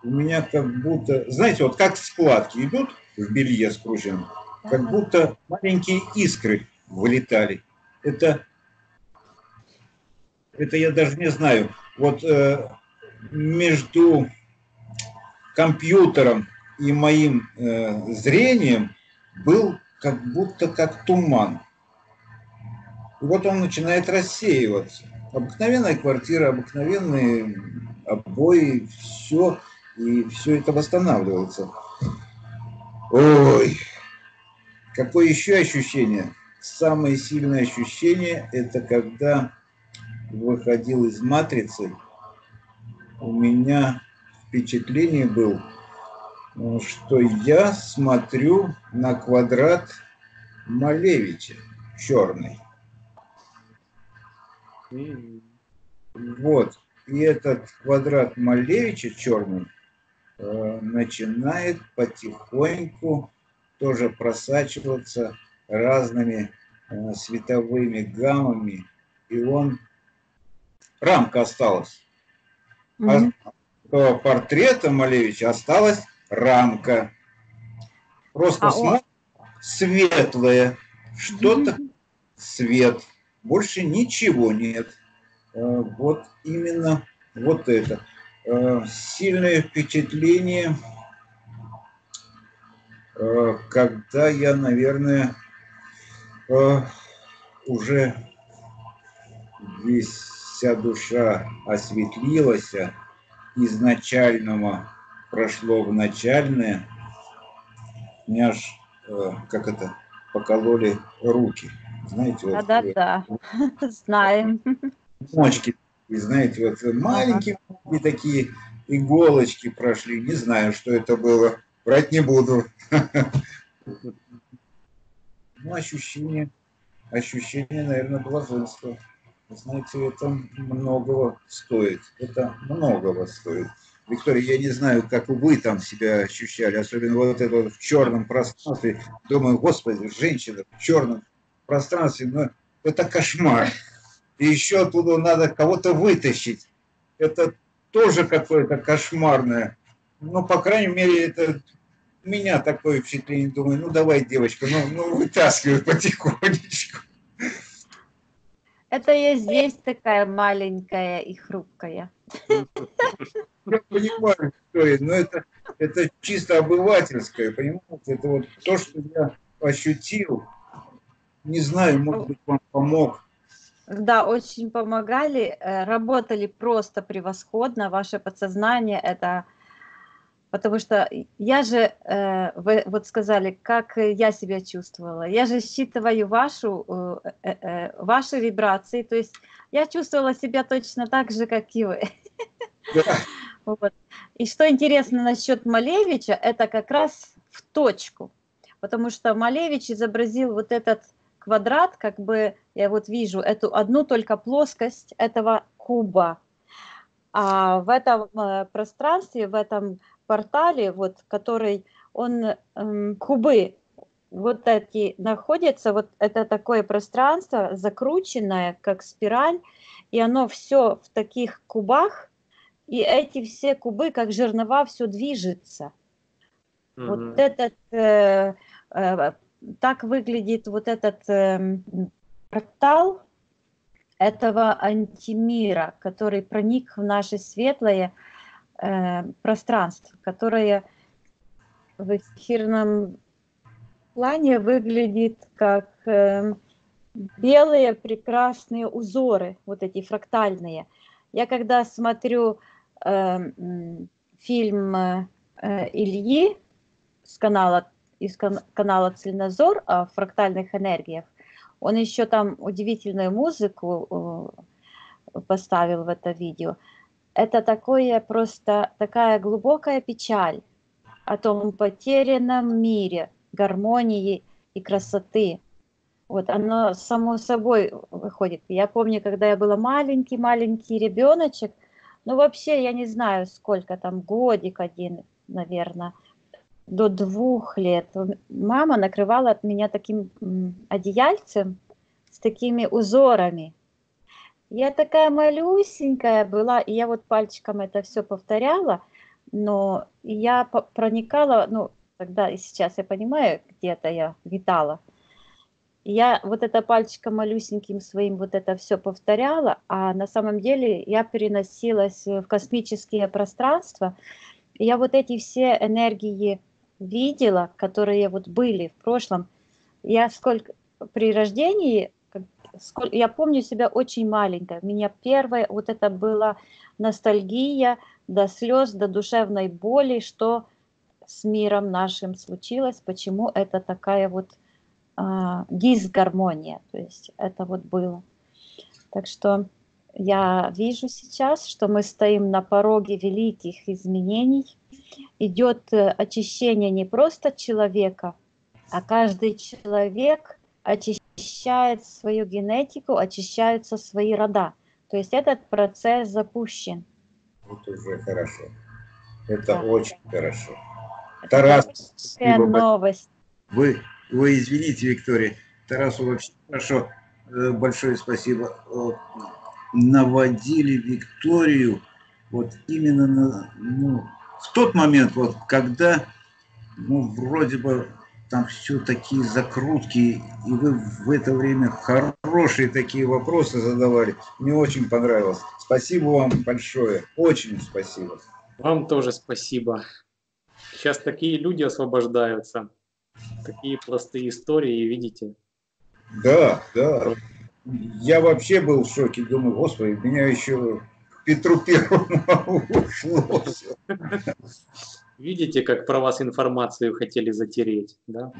у меня как будто, знаете, вот как складки идут в белье скрученном, как будто маленькие искры вылетали. Это я даже не знаю. Вот между компьютером и моим зрением был как будто как туман. И вот он начинает рассеиваться. Обыкновенная квартира, обыкновенные обои, все, и все это восстанавливается. Ой, какое еще ощущение? Самое сильное ощущение – это когда выходил из матрицы, у меня впечатление было, что я смотрю на квадрат Малевича черный. Вот. И этот квадрат Малевича черный начинает потихоньку тоже просачиваться разными световыми гаммами. И рамка осталась. От портрета Малевича осталась рамка. Просто смотришь, светлое, что-то свет, больше ничего нет. Вот именно вот это. Сильное впечатление, когда я, наверное, уже вся душа осветлилась, изначального прошло в начальное, меня аж, как это, покололи руки. Знаете, вот, Да-да-да, знаем. мочки, знаете, вот маленькие такие иголочки прошли. Не знаю, что это было. Врать не буду. Ну, ощущение, наверное, блаженства. Знаете, это многого стоит. Это многого стоит. Виктория, я не знаю, как вы там себя ощущали, особенно вот это вот в черном пространстве. Думаю, господи, женщина в черном пространстве, ну, это кошмар. И еще оттуда надо кого-то вытащить. Это тоже какое-то кошмарное. Ну, по крайней мере, это у меня такое впечатление. Думаю, ну, давай, девочка, ну вытаскивай потихонечку. Это я здесь такая маленькая и хрупкая. Я понимаю, Виктория, но это чисто обывательское, понимаете? Это вот то, что я ощутил. Не знаю, может быть, вам помог. Да, очень помогали, работали просто превосходно. Ваше подсознание это... Потому что я же, вы вот сказали, как я себя чувствовала. Я же считываю ваши вибрации, то есть я чувствовала себя точно так же, как и вы. Да. Вот. И что интересно насчет Малевича, это как раз в точку. Потому что Малевич изобразил вот этот квадрат, как бы я вот вижу эту одну только плоскость этого куба. А в этом пространстве, в этом портале, вот, который кубы вот эти находятся, вот это такое пространство закрученное, как спираль, и оно все в таких кубах, и эти все кубы, как жернова, все движется. Вот этот, так выглядит вот этот портал этого антимира, который проник в наше светлое пространство, которое в эфирном плане выглядит как белые прекрасные узоры, вот эти фрактальные. Я когда смотрю фильм Ильи из канала «Цельнозор» о фрактальных энергиях, он еще там удивительную музыку поставил в это видео. Это такое просто такая глубокая печаль о том потерянном мире гармонии и красоты. Вот оно само собой выходит. Я помню, когда я была маленький ребеночек, ну вообще я не знаю сколько там, годик один, наверное, до 2 лет. Мама накрывала от меня таким одеяльцем с такими узорами. Я такая малюсенькая была, и я вот пальчиком это все повторяла, но я проникала, ну, тогда и сейчас я понимаю, где-то я витала. Я вот это пальчиком малюсеньким своим вот это все повторяла, а на самом деле я переносилась в космические пространства. И я вот эти все энергии видела, которые вот были в прошлом. Я при рождении, я помню себя очень маленькой. У меня первое вот это была ностальгия до слез, до душевной боли, что с миром нашим случилось, почему это такая вот дисгармония. То есть это вот было. Так что я вижу сейчас, что мы стоим на пороге великих изменений. Идет очищение не просто человека, а каждый человек очищает свою генетику, очищаются свои рода. То есть этот процесс запущен. Это уже хорошо. Это Да. очень хорошо. Это Тарас, хорошая новость. Вы извините, Виктория, Тарасу вообще хорошо, большое спасибо. Наводили Викторию вот именно в тот момент, вот, когда вроде бы там все такие закрутки, и вы в это время хорошие такие вопросы задавали. Мне очень понравилось. Спасибо вам большое. Очень спасибо. Вам тоже спасибо. Сейчас такие люди освобождаются. Такие простые истории, видите. Да, да. Я вообще был в шоке. Думаю, господи, меня еще к Петру Первому ушло. Видите, как про вас информацию хотели затереть, да?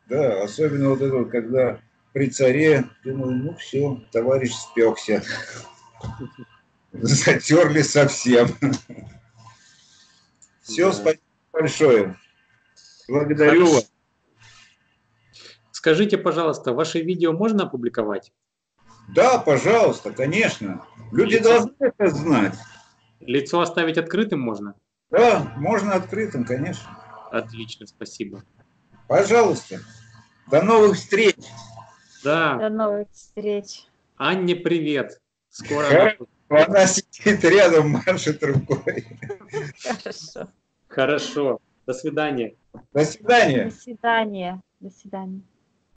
Да, особенно вот это, когда при царе, думаю, ну все, товарищ спекся. Затерли совсем. Все, Да. спасибо большое. Благодарю Хорошо. вас. Скажите, пожалуйста, ваши видео можно опубликовать? Да, пожалуйста, конечно. Люди должны это знать. Лицо оставить открытым можно? Да, можно открытым, конечно. Отлично, спасибо. Пожалуйста. До новых встреч. Да, До новых встреч. Анне привет. Скоро. Хорошо. Она сидит рядом, машет рукой. Хорошо. Хорошо. До свидания. До свидания. До свидания. До свидания.